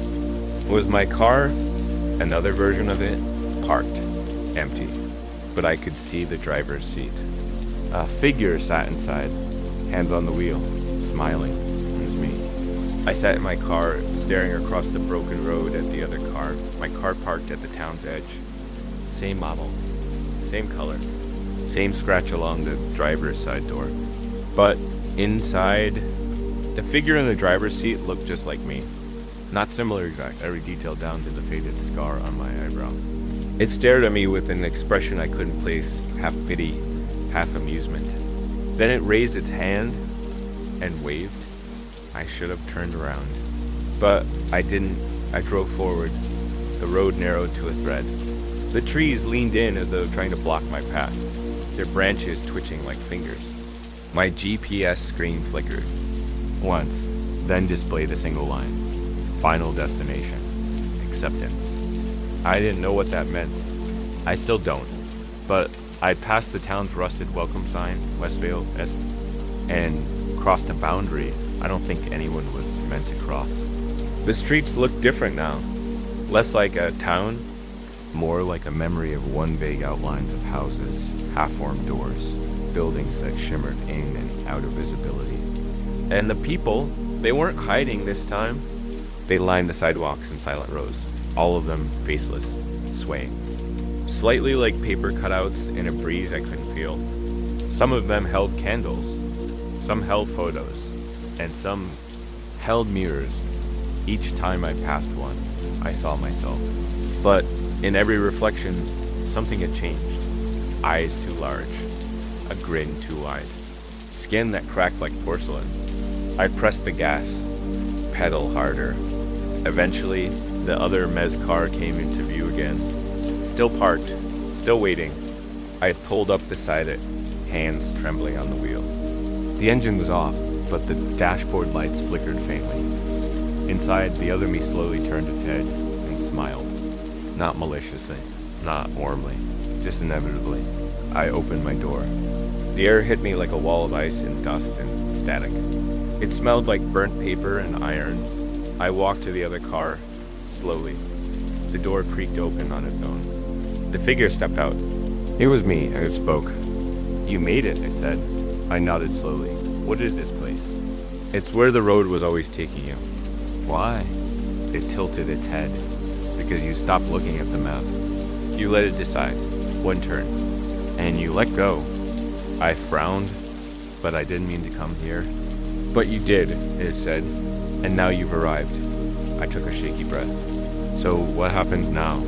was my car, another version of it, parked, empty. But I could see the driver's seat. A figure sat inside, hands on the wheel, smiling. It was me. I sat in my car, staring across the broken road at the other car. My car parked at the town's edge. Same model, same color, same scratch along the driver's side door. But inside, the figure in the driver's seat looked just like me. Not similar exact, every detail down to the faded scar on my eyebrow. It stared at me with an expression I couldn't place, half pity, half amusement. Then it raised its hand and waved. I should have turned around. But I didn't. I drove forward. The road narrowed to a thread. The trees leaned in as though trying to block my path, their branches twitching like fingers. My GPS screen flickered. Once, then displayed a single line. Final destination. Acceptance. I didn't know what that meant. I still don't. But I'd passed the town's rusted welcome sign, Westvale Est, and crossed a boundary I don't think anyone was meant to cross. The streets looked different now. Less like a town, more like a memory of one vague outlines of houses, half-formed doors, buildings that shimmered in and out of visibility. And the people, they weren't hiding this time. They lined the sidewalks in silent rows, all of them faceless, swaying. Slightly like paper cutouts in a breeze I couldn't feel. Some of them held candles, some held photos, and some held mirrors. Each time I passed one, I saw myself. But in every reflection, something had changed. Eyes too large, a grin too wide, skin that cracked like porcelain. I pressed the gas, pedal harder. Eventually, the other Mez car came into view again. Still parked, still waiting. I pulled up beside it, hands trembling on the wheel. The engine was off, but the dashboard lights flickered faintly. Inside, the other me slowly turned its head and smiled. Not maliciously, not warmly, just inevitably. I opened my door. The air hit me like a wall of ice and dust and static. It smelled like burnt paper and iron. I walked to the other car, slowly. The door creaked open on its own. The figure stepped out. It was me, I spoke. "You made it," I said. I nodded slowly. "What is this place?" "It's where the road was always taking you." "Why?" It tilted its head. "Because you stopped looking at the map. You let it decide. One turn. And you let go." I frowned, but I didn't mean to come here. "But you did," it said. "And now you've arrived." I took a shaky breath. "So what happens now?"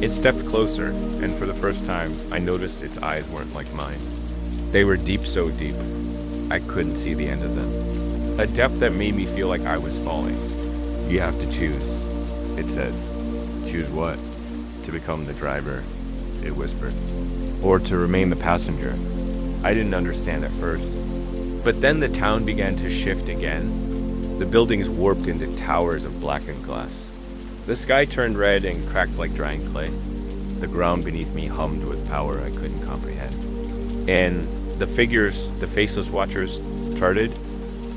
It stepped closer, and for the first time, I noticed its eyes weren't like mine. They were deep, so deep, I couldn't see the end of them. A depth that made me feel like I was falling. "You have to choose," it said. "Choose what?" "To become the driver," it whispered. "Or to remain the passenger." I didn't understand at first. But then the town began to shift again. The buildings warped into towers of blackened glass. The sky turned red and cracked like drying clay. The ground beneath me hummed with power I couldn't comprehend. And the figures, the faceless watchers, started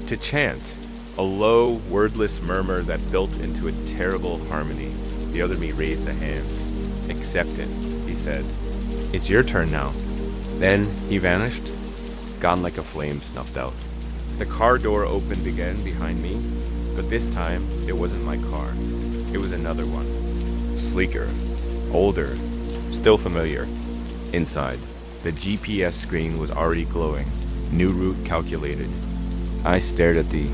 to chant, a low, wordless murmur that built into a terrible harmony. The other me raised a hand. "Accept it," he said. "It's your turn now." Then he vanished, gone like a flame snuffed out. The car door opened again behind me, but this time it wasn't my car. It was another one. Sleeker, older, still familiar. Inside, the GPS screen was already glowing. New route calculated. I stared at the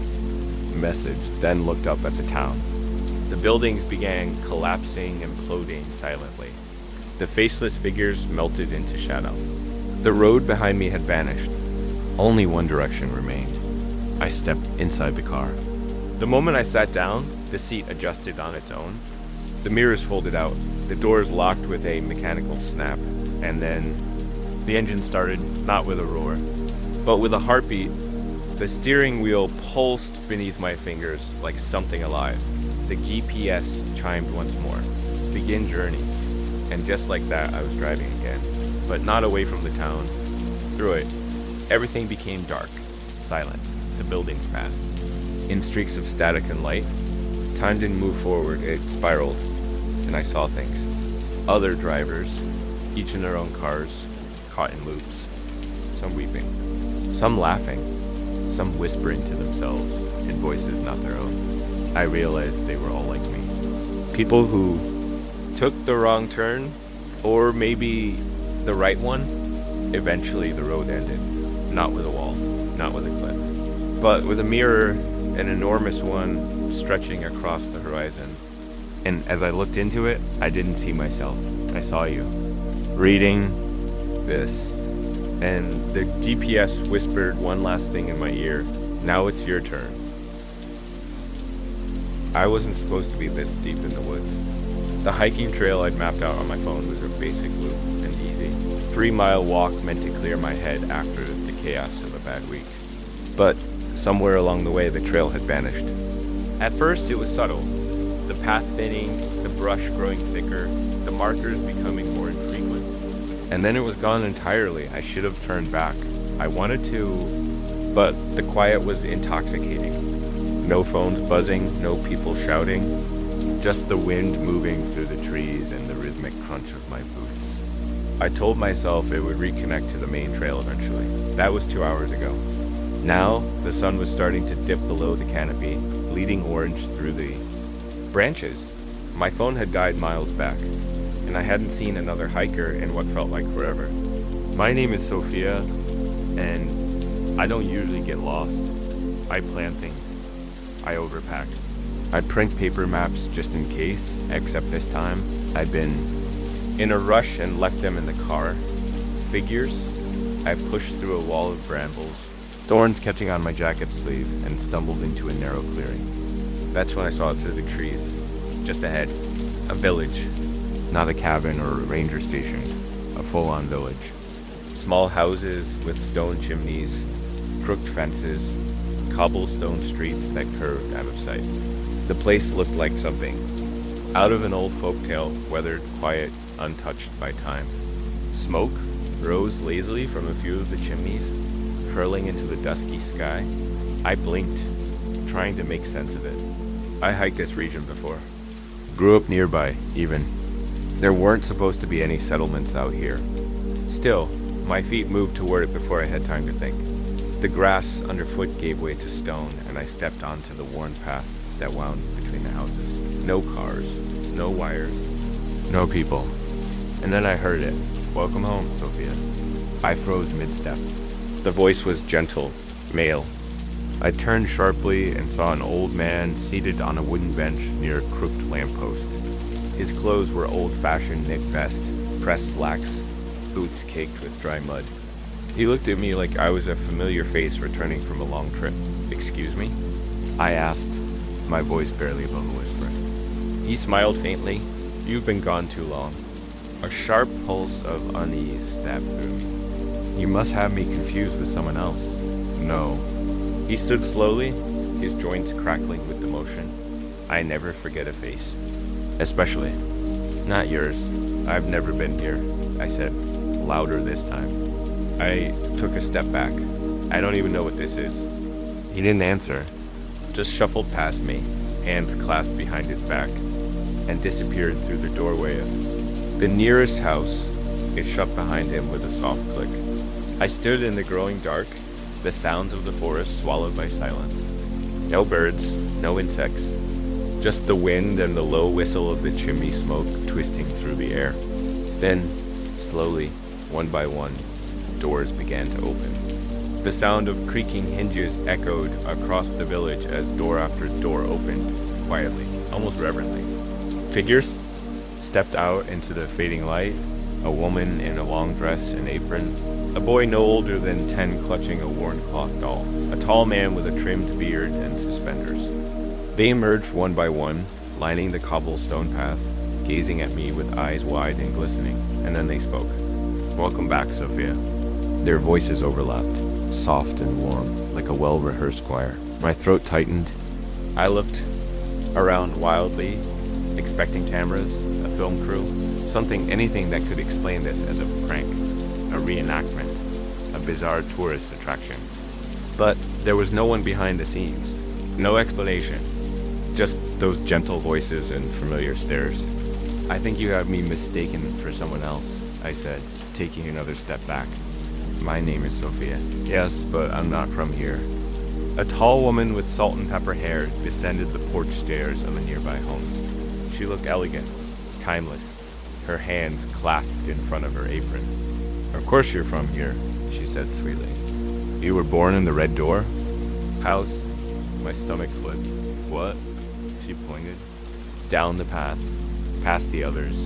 message, then looked up at the town. The buildings began collapsing and imploding silently. The faceless figures melted into shadow. The road behind me had vanished. Only one direction remained. I stepped inside the car. The moment I sat down, the seat adjusted on its own. The mirrors folded out, the doors locked with a mechanical snap, and then the engine started, not with a roar, but with a heartbeat. The steering wheel pulsed beneath my fingers like something alive. The GPS chimed once more. Begin journey. And just like that, I was driving again, but not away from the town, through it, everything became dark, silent. The buildings passed. In streaks of static and light, time didn't move forward, it spiraled, and I saw things. Other drivers, each in their own cars, caught in loops. Some weeping, some laughing, some whispering to themselves in voices not their own. I realized they were all like me. People who took the wrong turn, or maybe the right one. Eventually the road ended. Not with a wall, not with a cliff, but with a mirror, an enormous one stretching across the horizon. And as I looked into it, I didn't see myself. I saw you. Reading this. And the GPS whispered one last thing in my ear. Now it's your turn. I wasn't supposed to be this deep in the woods. The hiking trail I'd mapped out on my phone was a basic loop and easy. 3-mile walk meant to clear my head after the chaos of a bad week. But somewhere along the way, the trail had vanished. At first, it was subtle. The path thinning, the brush growing thicker, the markers becoming more infrequent. And then it was gone entirely. I should have turned back. I wanted to, but the quiet was intoxicating. No phones buzzing, no people shouting, just the wind moving through the trees and the rhythmic crunch of my boots. I told myself it would reconnect to the main trail eventually. That was 2 hours ago. Now, the sun was starting to dip below the canopy, bleeding orange through the branches. My phone had died miles back, and I hadn't seen another hiker in what felt like forever. My name is Sophia, and I don't usually get lost. I plan things. I overpack. I print paper maps just in case, except this time, I'd been in a rush and left them in the car. Figures. I pushed through a wall of brambles, thorns catching on my jacket sleeve, and stumbled into a narrow clearing. That's when I saw it through the trees. Just ahead, a village. Not a cabin or a ranger station, a full-on village. Small houses with stone chimneys, crooked fences, cobblestone streets that curved out of sight. The place looked like something out of an old folktale, weathered, quiet, untouched by time. Smoke rose lazily from a few of the chimneys, curling into the dusky sky. I blinked, trying to make sense of it. I hiked this region before. Grew up nearby, even. There weren't supposed to be any settlements out here. Still, my feet moved toward it before I had time to think. The grass underfoot gave way to stone, and I stepped onto the worn path that wound between the houses. No cars, no wires, no people. And then I heard it. Welcome home, Sophia. I froze mid-step. The voice was gentle, male. I turned sharply and saw an old man seated on a wooden bench near a crooked lamppost. His clothes were old-fashioned knit vest, pressed slacks, boots caked with dry mud. He looked at me like I was a familiar face returning from a long trip. Excuse me? I asked, my voice barely above a whisper. He smiled faintly. You've been gone too long. A sharp pulse of unease stabbed through me. You must have me confused with someone else. No. He stood slowly, his joints crackling with the motion. I never forget a face. Especially. Not yours. I've never been here, I said, louder this time. I took a step back. I don't even know what this is. He didn't answer. Just shuffled past me, hands clasped behind his back, and disappeared through the doorway of the nearest house. It shut behind him with a soft click. I stood in the growing dark, the sounds of the forest swallowed by silence. No birds, no insects, just the wind and the low whistle of the chimney smoke twisting through the air. Then, slowly, one by one, doors began to open. The sound of creaking hinges echoed across the village as door after door opened, quietly, almost reverently. Figures stepped out into the fading light, a woman in a long dress and apron, a boy no older than 10 clutching a worn cloth doll, a tall man with a trimmed beard and suspenders. They emerged one by one, lining the cobblestone path, gazing at me with eyes wide and glistening, and then they spoke. Welcome back, Sophia. Their voices overlapped, soft and warm, like a well-rehearsed choir. My throat tightened. I looked around wildly, expecting cameras, a film crew, anything that could explain this as a prank, a reenactment. a bizarre tourist attraction. But there was no one behind the scenes. No explanation. Just those gentle voices and familiar stares. I think you have me mistaken for someone else, I said, taking another step back. My name is Sophia. Yes, but I'm not from here. A tall woman with salt and pepper hair descended the porch stairs of a nearby home. She looked elegant, timeless, her hands clasped in front of her apron. Of course you're from here, she said sweetly. You were born in the Red Door? House? My stomach flipped. What? She pointed. Down the path, past the others,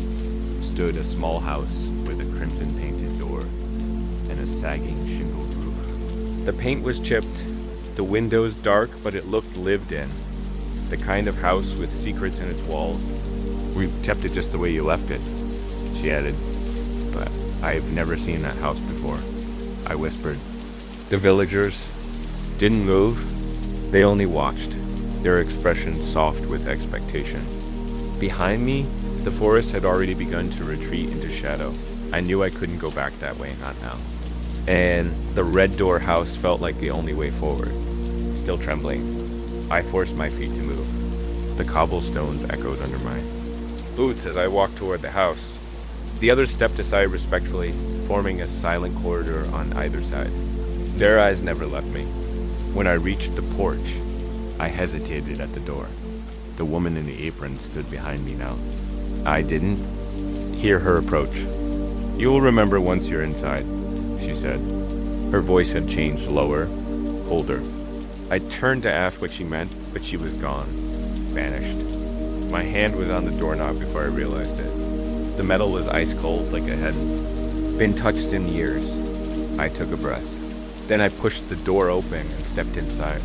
stood a small house with a crimson-painted door and a sagging shingled roof. The paint was chipped, the windows dark, but it looked lived in. The kind of house with secrets in its walls. We kept it just the way you left it, she added. But I've never seen that house before, I whispered. The villagers didn't move. They only watched, their expressions soft with expectation. Behind me, the forest had already begun to retreat into shadow. I knew I couldn't go back that way, not now. And the Red Door house felt like the only way forward. Still trembling, I forced my feet to move. The cobblestones echoed under my boots as I walked toward the house. The others stepped aside respectfully, forming a silent corridor on either side. Their eyes never left me. When I reached the porch, I hesitated at the door. The woman in the apron stood behind me now. I didn't hear her approach. You will remember once you're inside, she said. Her voice had changed lower, colder. I turned to ask what she meant, but she was gone, vanished. My hand was on the doorknob before I realized it. The metal was ice cold, like it hadn't been touched in years. I took a breath. Then I pushed the door open and stepped inside.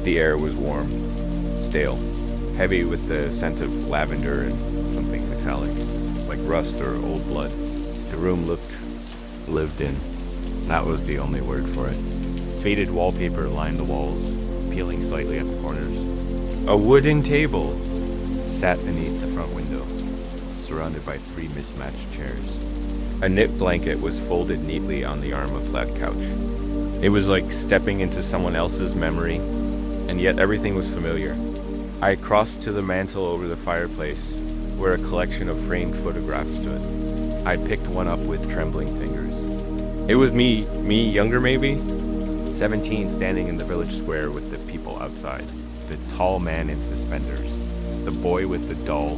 The air was warm, stale, heavy with the scent of lavender and something metallic, like rust or old blood. The room looked lived in. That was the only word for it. Faded wallpaper lined the walls, peeling slightly at the corners. A wooden table sat beneath the front window, surrounded by 3 mismatched chairs. A knit blanket was folded neatly on the arm of flat couch. It was like stepping into someone else's memory, and yet everything was familiar. I crossed to the mantel over the fireplace, where a collection of framed photographs stood. I picked one up with trembling fingers. It was me, younger maybe? 17, standing in the village square with the people outside. The tall man in suspenders. The boy with the doll.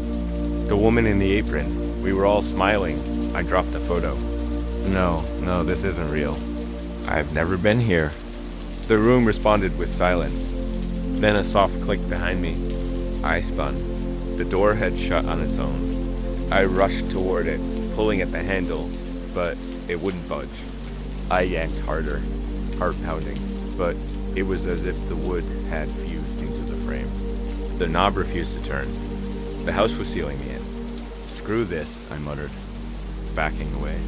The woman in the apron. We were all smiling. I dropped the photo. No, this isn't real. I've never been here. The room responded with silence. Then a soft click behind me. I spun. The door had shut on its own. I rushed toward it, pulling at the handle, but it wouldn't budge. I yanked harder, heart pounding, but it was as if the wood had fused into the frame. The knob refused to turn. The house was sealing me in. Screw this, I muttered, backing away.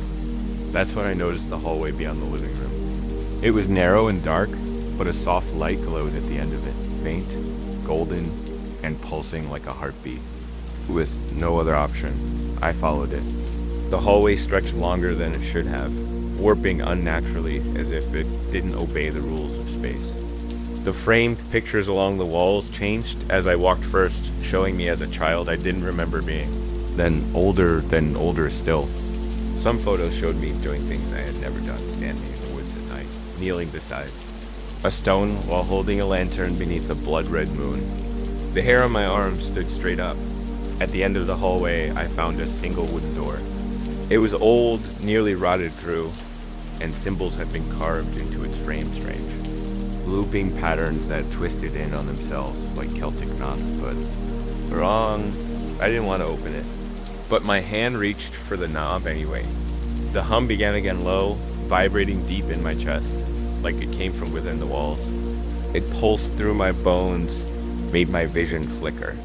That's when I noticed the hallway beyond the living room. It was narrow and dark, but a soft light glowed at the end of it, faint, golden, and pulsing like a heartbeat. With no other option, I followed it. The hallway stretched longer than it should have, warping unnaturally as if it didn't obey the rules of space. The framed pictures along the walls changed as I walked first, showing me as a child I didn't remember being. Then older still. Some photos showed me doing things I had never done, standing in the woods at night, kneeling beside a stone while holding a lantern beneath a blood-red moon. The hair on my arm stood straight up. At the end of the hallway, I found a single wooden door. It was old, nearly rotted through, and symbols had been carved into its frame strange. Looping patterns that twisted in on themselves like Celtic knots, but wrong. I didn't want to open it. But my hand reached for the knob anyway. The hum began again low, vibrating deep in my chest, like it came from within the walls. It pulsed through my bones, made my vision flicker.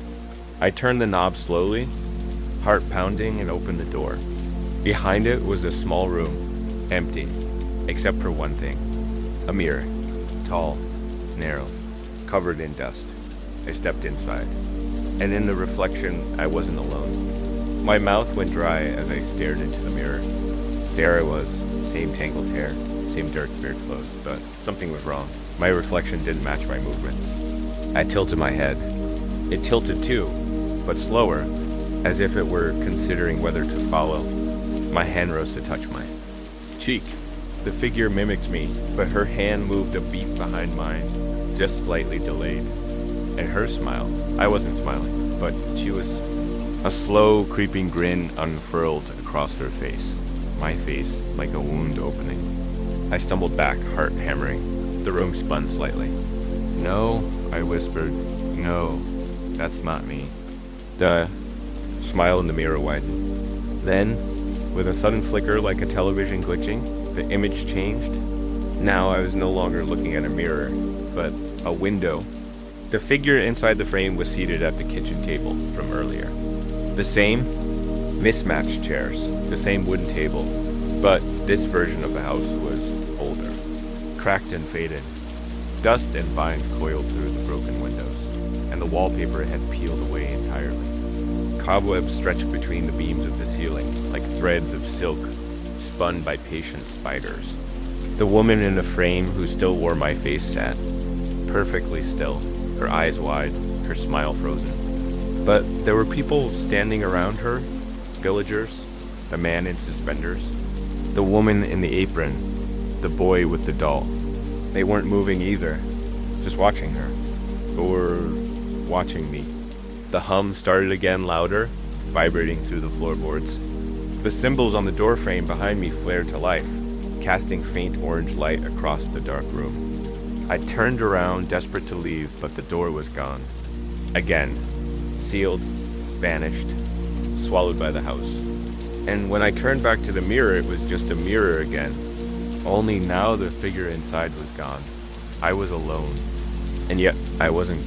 I turned the knob slowly, heart pounding, and opened the door. Behind it was a small room, empty, except for one thing. A mirror, tall, narrow, covered in dust. I stepped inside, and in the reflection, I wasn't alone. My mouth went dry as I stared into the mirror. There I was, same tangled hair, same dirt, beard clothes, but something was wrong. My reflection didn't match my movements. I tilted my head. It tilted too, but slower, as if it were considering whether to follow. My hand rose to touch my cheek. The figure mimicked me, but her hand moved a beat behind mine, just slightly delayed. And her smile, I wasn't smiling, but she was. A slow, creeping grin unfurled across her face, my face like a wound opening. I stumbled back, heart hammering. The room spun slightly. "No," I whispered. "No, that's not me." The smile in the mirror widened. Then, with a sudden flicker like a television glitching, the image changed. Now I was no longer looking at a mirror, but a window. The figure inside the frame was seated at the kitchen table from earlier. The same mismatched chairs, the same wooden table, but this version of the house was older, cracked and faded. Dust and vines coiled through the broken windows, and the wallpaper had peeled away entirely. Cobwebs stretched between the beams of the ceiling, like threads of silk spun by patient spiders. The woman in the frame who still wore my face sat, perfectly still, her eyes wide, her smile frozen. But there were people standing around her, villagers, the man in suspenders, the woman in the apron, the boy with the doll. They weren't moving either, just watching her, or watching me. The hum started again louder, vibrating through the floorboards. The symbols on the doorframe behind me flared to life, casting faint orange light across the dark room. I turned around, desperate to leave, but the door was gone. Again. Sealed, vanished, swallowed by the house. And when I turned back to the mirror, it was just a mirror again. Only now the figure inside was gone. I was alone. And yet I wasn't.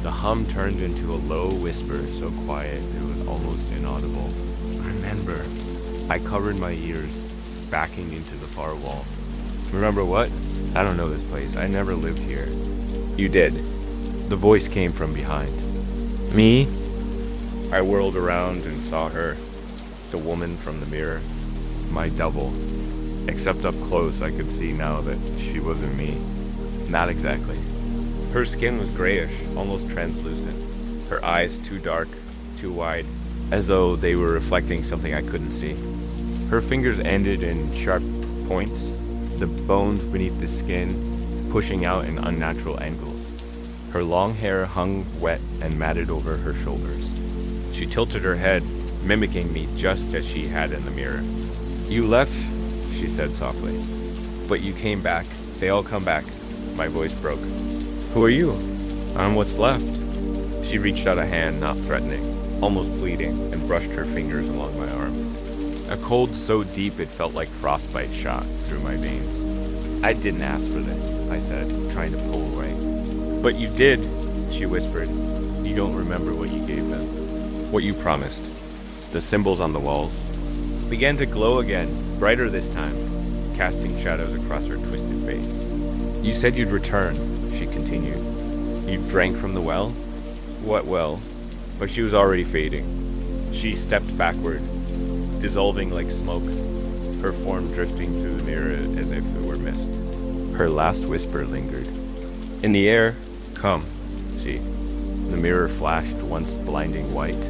The hum turned into a low whisper, so quiet it was almost inaudible. "Remember." I covered my ears, backing into the far wall. "Remember what? I don't know this place. I never lived here." "You did." The voice came from behind. "Me?" I whirled around and saw her, the woman from the mirror, my double. Except up close, I could see now that she wasn't me. Not exactly. Her skin was grayish, almost translucent. Her eyes too dark, too wide, as though they were reflecting something I couldn't see. Her fingers ended in sharp points, the bones beneath the skin pushing out in unnatural angles. Her long hair hung wet and matted over her shoulders. She tilted her head, mimicking me just as she had in the mirror. "You left," she said softly. "But you came back. They all come back." My voice broke. "Who are you?" "I'm what's left." She reached out a hand, not threatening, almost bleeding, and brushed her fingers along my arm. A cold so deep it felt like frostbite shot through my veins. "I didn't ask for this," I said, trying to pull away. "But you did," she whispered. "You don't remember what you gave them. What you promised." The symbols on the walls began to glow again, brighter this time, casting shadows across her twisted face. "You said you'd return," she continued. "You drank from the well?" "What well?" But she was already fading. She stepped backward, dissolving like smoke, her form drifting through the mirror as if it were mist. Her last whisper lingered. In the air, "Come, see." The mirror flashed once blinding white,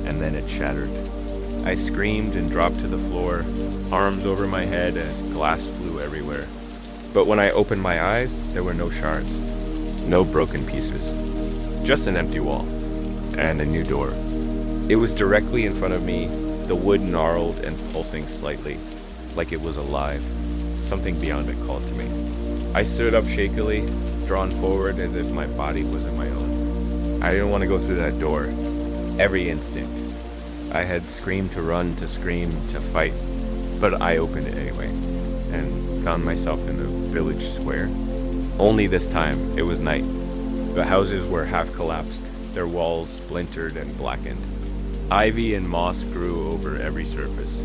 and then it shattered. I screamed and dropped to the floor, arms over my head as glass flew everywhere. But when I opened my eyes, there were no shards, no broken pieces, just an empty wall, and a new door. It was directly in front of me, the wood gnarled and pulsing slightly, like it was alive. Something beyond it called to me. I stood up shakily, drawn forward as if my body wasn't my own. I didn't want to go through that door. Every instinct. I had screamed to run, to scream, to fight, but I opened it anyway, and found myself in the village square. Only this time, it was night. The houses were half collapsed, their walls splintered and blackened. Ivy and moss grew over every surface,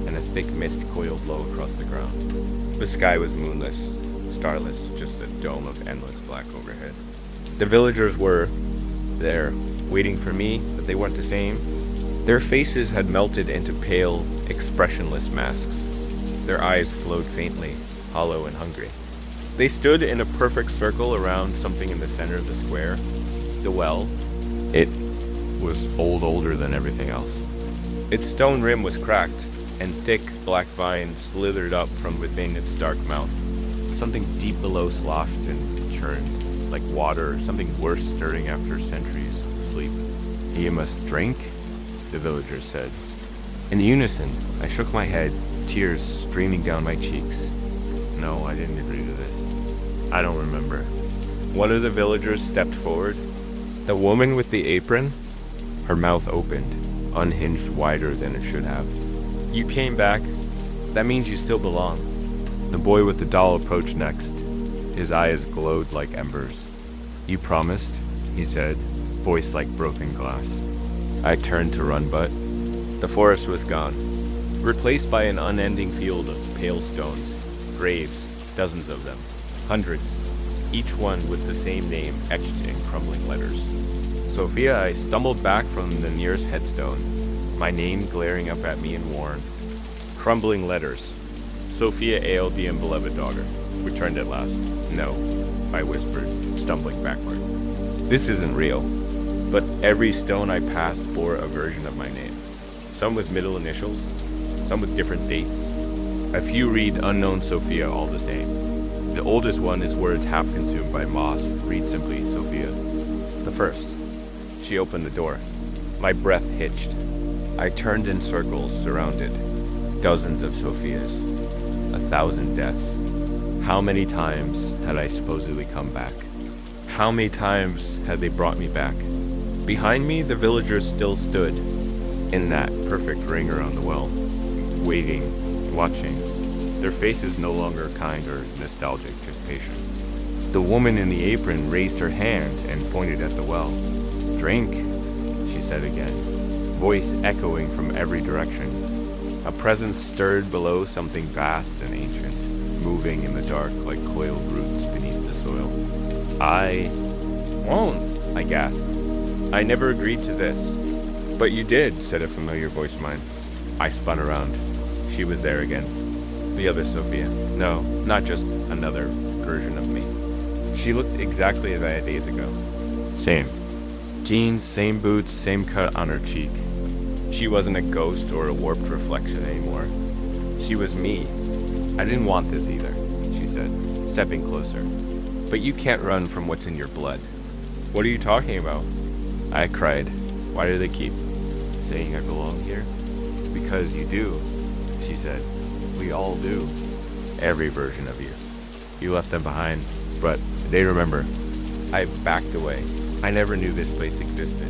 and a thick mist coiled low across the ground. The sky was moonless, starless, just a dome of endless black overhead. The villagers were there, waiting for me, but they weren't the same. Their faces had melted into pale, expressionless masks. Their eyes glowed faintly, hollow and hungry. They stood in a perfect circle around something in the center of the square. The well. It was older than everything else. Its stone rim was cracked, and thick black vines slithered up from within its dark mouth. Something deep below sloshed and churned, like water or something worse stirring after centuries of sleep. "You must drink," the villagers said. In unison, I shook my head, tears streaming down my cheeks. No, I didn't agree to this. I don't remember. One of the villagers stepped forward. The woman with the apron, her mouth opened, unhinged wider than it should have. "You came back. That means you still belong." The boy with the doll approached next. His eyes glowed like embers. "You promised," he said, voice like broken glass. I turned to run, but the forest was gone, replaced by an unending field of pale stones, graves, dozens of them, hundreds, each one with the same name etched in crumbling letters. Sophia. I stumbled back from the nearest headstone, my name glaring up at me in worn, crumbling letters. Sophia Ale, the beloved daughter. Returned at last. "No," I whispered, stumbling backward. "This isn't real." But every stone I passed bore a version of my name. Some with middle initials, some with different dates. A few read unknown Sophia all the same. The oldest one is words half consumed by moss, read simply Sophia. The first. She opened the door. My breath hitched. I turned in circles, surrounded. Dozens of Sophias. 1,000 deaths. How many times had I supposedly come back? How many times had they brought me back? Behind me, the villagers still stood, in that perfect ring around the well, waiting, watching. Their faces no longer kind or nostalgic, just patient. The woman in the apron raised her hand and pointed at the well. "Drink," she said again, voice echoing from every direction. A presence stirred below, something vast and ancient, moving in the dark like coiled roots beneath the soil. "I won't," I gasped. "I never agreed to this." "But you did," said a familiar voice of mine. I spun around. She was there again. The other Sophia. No, not just another version of me. She looked exactly as I had days ago. Same. Jeans, same boots, same cut on her cheek. She wasn't a ghost or a warped reflection anymore. She was me. "I didn't want this either," she said, stepping closer. "But you can't run from what's in your blood." "What are you talking about?" I cried. "Why do they keep saying I belong here?" "Because you do," she said. "We all do. Every version of you. You left them behind, but they remember." I backed away. I never knew this place existed.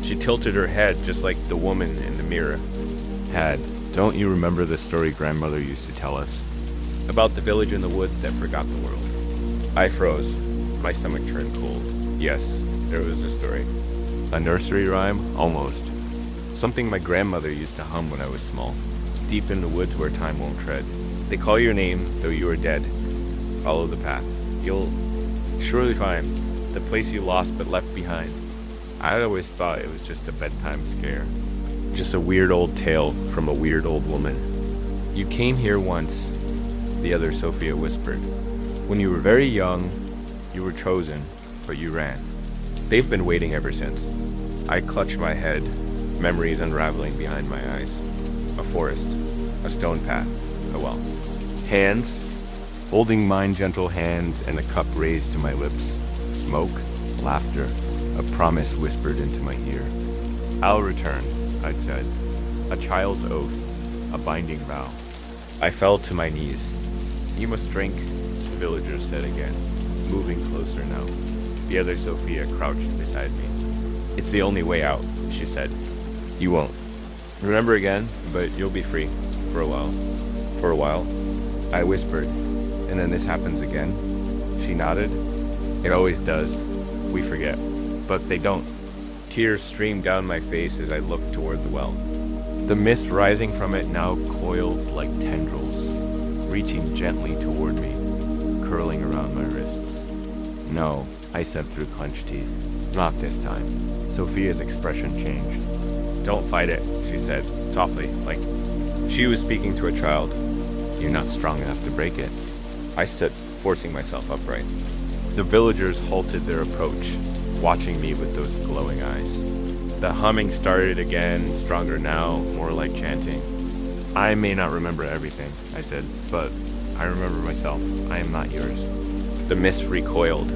She tilted her head just like the woman in the mirror had. "Don't you remember the story grandmother used to tell us? About the village in the woods that forgot the world?" I froze. My stomach turned cold. Yes, there was a story. A nursery rhyme? Almost. Something my grandmother used to hum when I was small. Deep in the woods where time won't tread. They call your name, though you are dead. Follow the path. You'll surely find the place you lost but left behind. I always thought it was just a bedtime scare. Just a weird old tale from a weird old woman. "You came here once," the other Sophia whispered. "When you were very young, you were chosen, but you ran. They've been waiting ever since." I clutched my head, memories unraveling behind my eyes. A forest, a stone path, a well. Hands, holding mine gentle hands and a cup raised to my lips. Smoke, laughter, a promise whispered into my ear. "I'll return," I'd said. A child's oath, a binding vow. I fell to my knees. "You must drink," the villagers said again, moving closer now. The other Sophia crouched beside me. "It's the only way out," she said. "You won't. Remember again, but you'll be free. For a while." "For a while?" I whispered. "And then this happens again?" She nodded. "It always does. We forget. But they don't." Tears streamed down my face as I looked toward the well. The mist rising from it now coiled like tendrils, reaching gently toward me, curling around my wrists. "No," I said through clenched teeth. "Not this time." Sophia's expression changed. "Don't fight it," she said, softly, like she was speaking to a child. "You're not strong enough to break it." I stood, forcing myself upright. The villagers halted their approach, watching me with those glowing eyes. The humming started again, stronger now, more like chanting. I may not remember everything, I said, but I remember myself. I am not yours. The mist recoiled.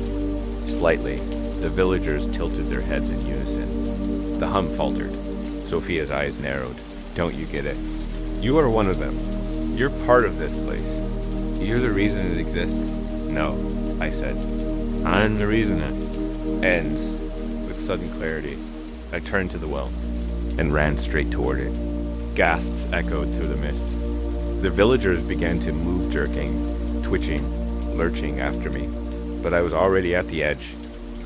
Slightly, the villagers tilted their heads in unison. The hum faltered. Sophia's eyes narrowed. Don't you get it? You are one of them. You're part of this place. You're the reason it exists. No, I said. I'm the reason it ends. With sudden clarity, I turned to the well and ran straight toward it. Gasps echoed through the mist. The villagers began to move, jerking, twitching, lurching after me. But I was already at the edge,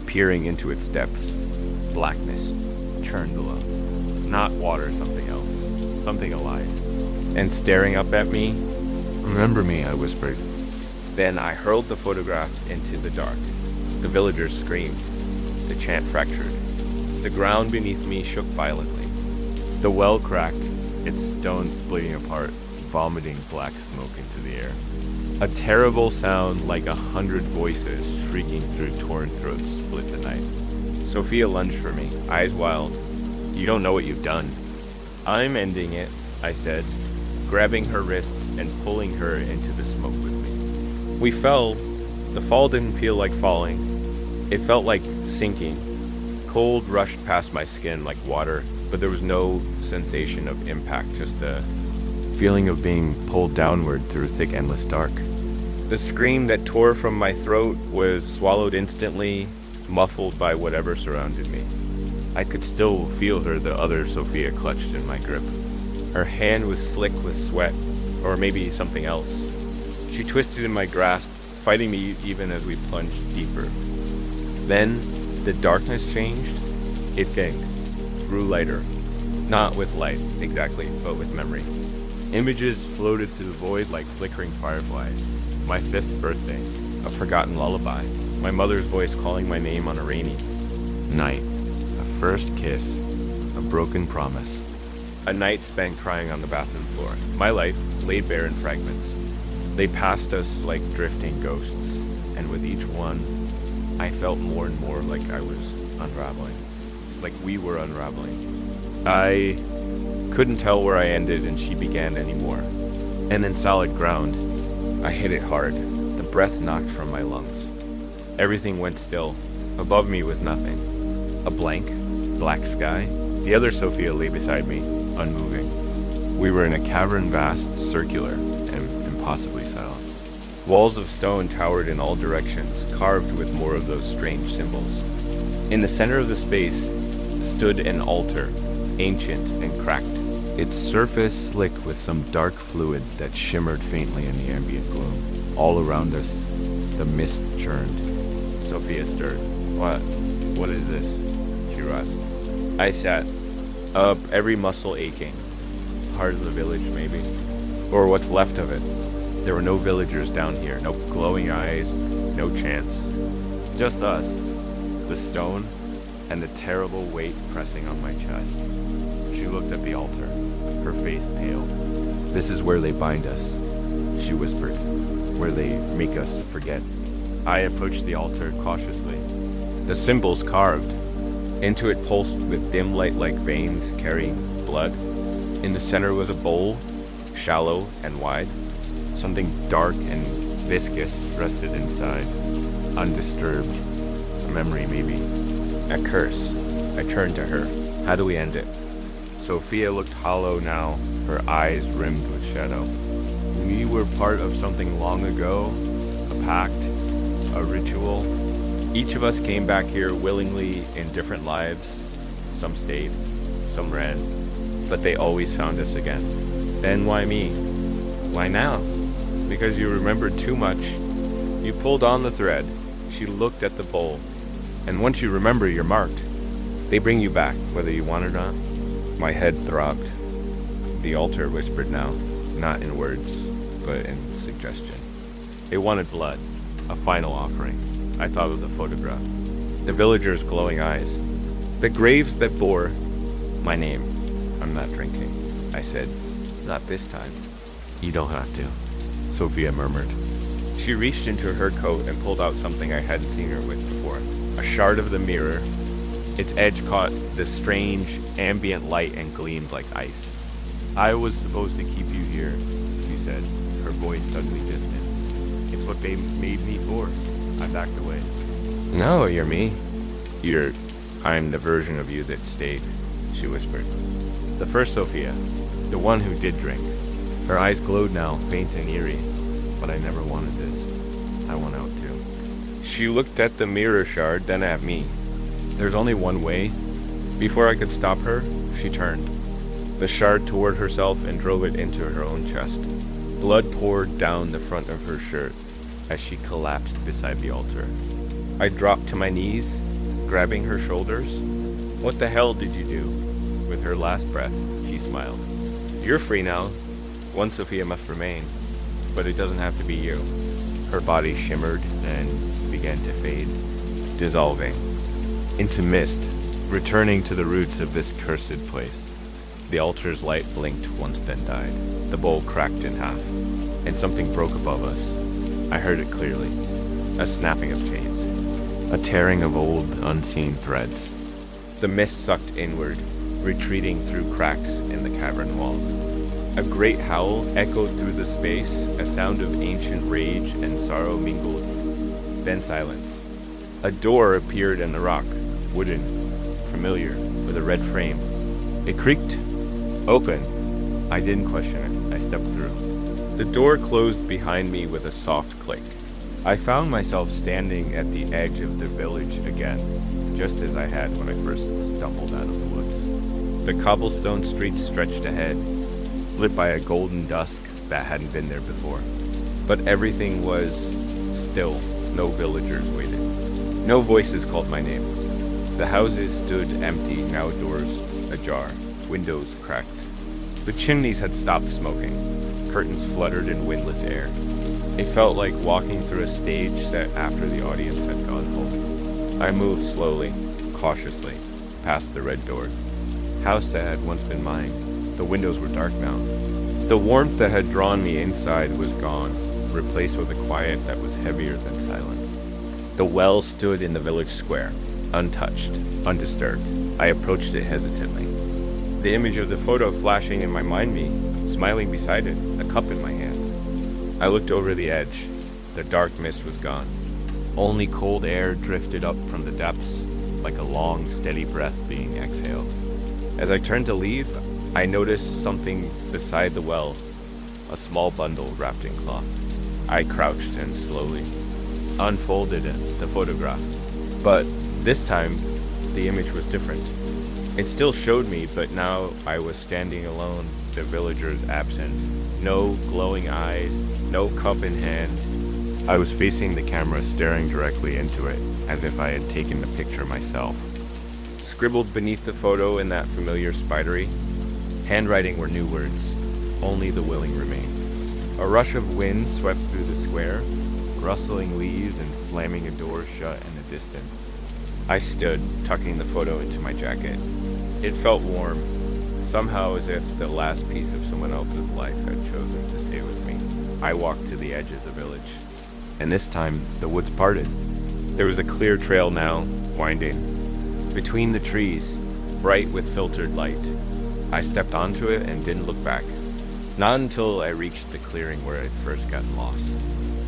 peering into its depths. Blackness churned below. Not water, something else. Something alive. And staring up at me, "Remember me," I whispered. Then I hurled the photograph into the dark. The villagers screamed. The chant fractured. The ground beneath me shook violently. The well cracked, its stones splitting apart, vomiting black smoke into the air. A terrible sound like 100 voices shrieking through torn throats split the night. Sophia lunged for me, eyes wild. "You don't know what you've done." "I'm ending it," I said, grabbing her wrist and pulling her into the smoke with me. We fell. The fall didn't feel like falling. It felt like sinking. Cold rushed past my skin like water, but there was no sensation of impact, just a feeling of being pulled downward through thick, endless dark. The scream that tore from my throat was swallowed instantly, muffled by whatever surrounded me. I could still feel her, the other Sophia, clutched in my grip. Her hand was slick with sweat, or maybe something else. She twisted in my grasp, fighting me even as we plunged deeper. Then, the darkness changed. It gained, grew lighter. Not with light, exactly, but with memory. Images floated through the void like flickering fireflies. My 5th birthday, a forgotten lullaby, my mother's voice calling my name on a rainy night, a first kiss, a broken promise. A night spent crying on the bathroom floor. My life laid bare in fragments. They passed us like drifting ghosts, and with each one, I felt more and more like I was unraveling, like we were unraveling. I couldn't tell where I ended and she began anymore. And in solid ground, I hit it hard. The breath knocked from my lungs. Everything went still. Above me was nothing. A blank, black sky. The other Sophia lay beside me, unmoving. We were in a cavern vast, circular, and impossibly silent. Walls of stone towered in all directions, carved with more of those strange symbols. In the center of the space stood an altar, ancient and cracked, its surface slick with some dark fluid that shimmered faintly in the ambient gloom. All around us, the mist churned. Sophia stirred. What is this?" she rasped. I sat up, every muscle aching. Heart of the village, maybe? Or what's left of it. There were no villagers down here, no glowing eyes, no chants. Just us, the stone, and the terrible weight pressing on my chest. She looked at the altar, her face pale. "This is where they bind us," she whispered, "where they make us forget." I approached the altar cautiously. The symbols carved. Into it pulsed with dim light like veins carrying blood. In the center was a bowl, shallow and wide. Something dark and viscous rested inside, undisturbed. A memory, maybe. A curse. I turned to her. How do we end it? Sophia looked hollow now, her eyes rimmed with shadow. We were part of something long ago, a pact, a ritual. Each of us came back here willingly in different lives. Some stayed, some ran, but they always found us again. Then why me? Why now? Because you remembered too much. You pulled on the thread. She looked at the bowl. And once you remember, you're marked. They bring you back, whether you want or not. My head throbbed. The altar whispered now, not in words, but in suggestion. It wanted blood, a final offering. I thought of the photograph. The villagers' glowing eyes. The graves that bore my name. I'm not drinking, I said. Not this time. You don't have to, Sophia murmured. She reached into her coat and pulled out something I hadn't seen her with before. A shard of the mirror. Its edge caught the strange, ambient light and gleamed like ice. "I was supposed to keep you here," she said, her voice suddenly distant. "It's what they made me for." I backed away. "No, you're me. I'm the version of you that stayed," she whispered. "The first Sophia, the one who did drink." Her eyes glowed now, faint and eerie. "But I never wanted this. I want out too." She looked at the mirror shard, then at me. There's only one way. Before I could stop her, she turned the shard toward herself and drove it into her own chest. Blood poured down the front of her shirt as she collapsed beside the altar. I dropped to my knees, grabbing her shoulders. "What the hell did you do?" With her last breath, she smiled. "You're free now. One Sophia must remain, but it doesn't have to be you." Her body shimmered and began to fade, dissolving into mist, returning to the roots of this cursed place. The altar's light blinked once, then died. The bowl cracked in half, and something broke above us. I heard it clearly. A snapping of chains. A tearing of old, unseen threads. The mist sucked inward, retreating through cracks in the cavern walls. A great howl echoed through the space, a sound of ancient rage and sorrow mingled. Then silence. A door appeared in the rock, wooden, familiar, with a red frame. It creaked. Open. I didn't question it. I stepped through. The door closed behind me with a soft click. I found myself standing at the edge of the village again, just as I had when I first stumbled out of the woods. The cobblestone streets stretched ahead, lit by a golden dusk that hadn't been there before. But everything was still. No villagers waited. No voices called my name. The houses stood empty, now doors ajar, windows cracked. The chimneys had stopped smoking. Curtains fluttered in windless air. It felt like walking through a stage set after the audience had gone home. I moved slowly, cautiously, past the red door. House that had once been mine. The windows were dark now. The warmth that had drawn me inside was gone, replaced with a quiet that was heavier than silence. The well stood in the village square, untouched, undisturbed. I approached it hesitantly. The image of the photo flashing in my mind me, smiling beside it, a cup in my hands. I looked over the edge. The dark mist was gone. Only cold air drifted up from the depths, like a long, steady breath being exhaled. As I turned to leave, I noticed something beside the well, a small bundle wrapped in cloth. I crouched and slowly unfolded the photograph. But this time, the image was different. It still showed me, but now I was standing alone, the villagers absent. No glowing eyes, no cup in hand. I was facing the camera, staring directly into it, as if I had taken the picture myself. Scribbled beneath the photo in that familiar spidery handwriting were new words. Only the willing remain. A rush of wind swept through the square, rustling leaves and slamming a door shut in the distance. I stood, tucking the photo into my jacket. It felt warm, somehow as if the last piece of someone else's life had chosen to stay with me. I walked to the edge of the village, and this time the woods parted. There was a clear trail now, winding between the trees, bright with filtered light. I stepped onto it and didn't look back. Not until I reached the clearing where I'd first gotten lost.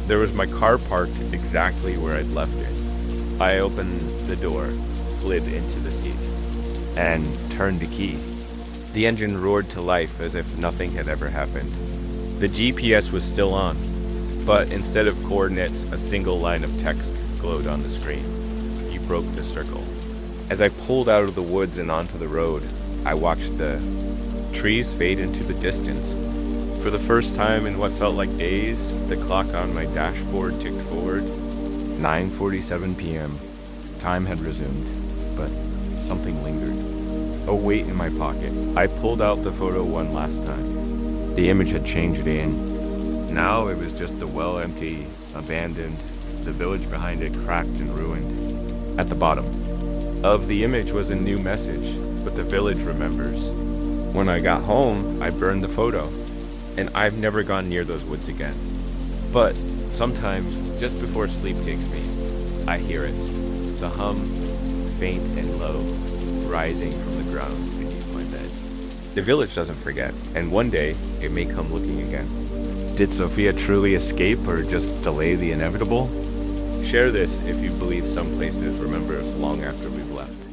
There was my car parked exactly where I'd left it. I opened the door, slid into the seat, and turned the key. The engine roared to life as if nothing had ever happened. The GPS was still on, but instead of coordinates, a single line of text glowed on the screen. You broke the circle. As I pulled out of the woods and onto the road, I watched the trees fade into the distance. For the first time in what felt like days, the clock on my dashboard ticked forward. 9:47 p.m. Time had resumed, but something lingered. A weight in my pocket. I pulled out the photo one last time. The image had changed in. Now it was just the well empty, abandoned, the village behind it cracked and ruined. At the bottom of the image was a new message, but the village remembers. When I got home, I burned the photo, and I've never gone near those woods again. But Sometimes, just before sleep takes me, I hear it. The hum, faint and low, rising from the ground beneath my bed. The village doesn't forget, and one day it may come looking again. Did Sophia truly escape or just delay the inevitable? Share this if you believe some places remember us long after we've left.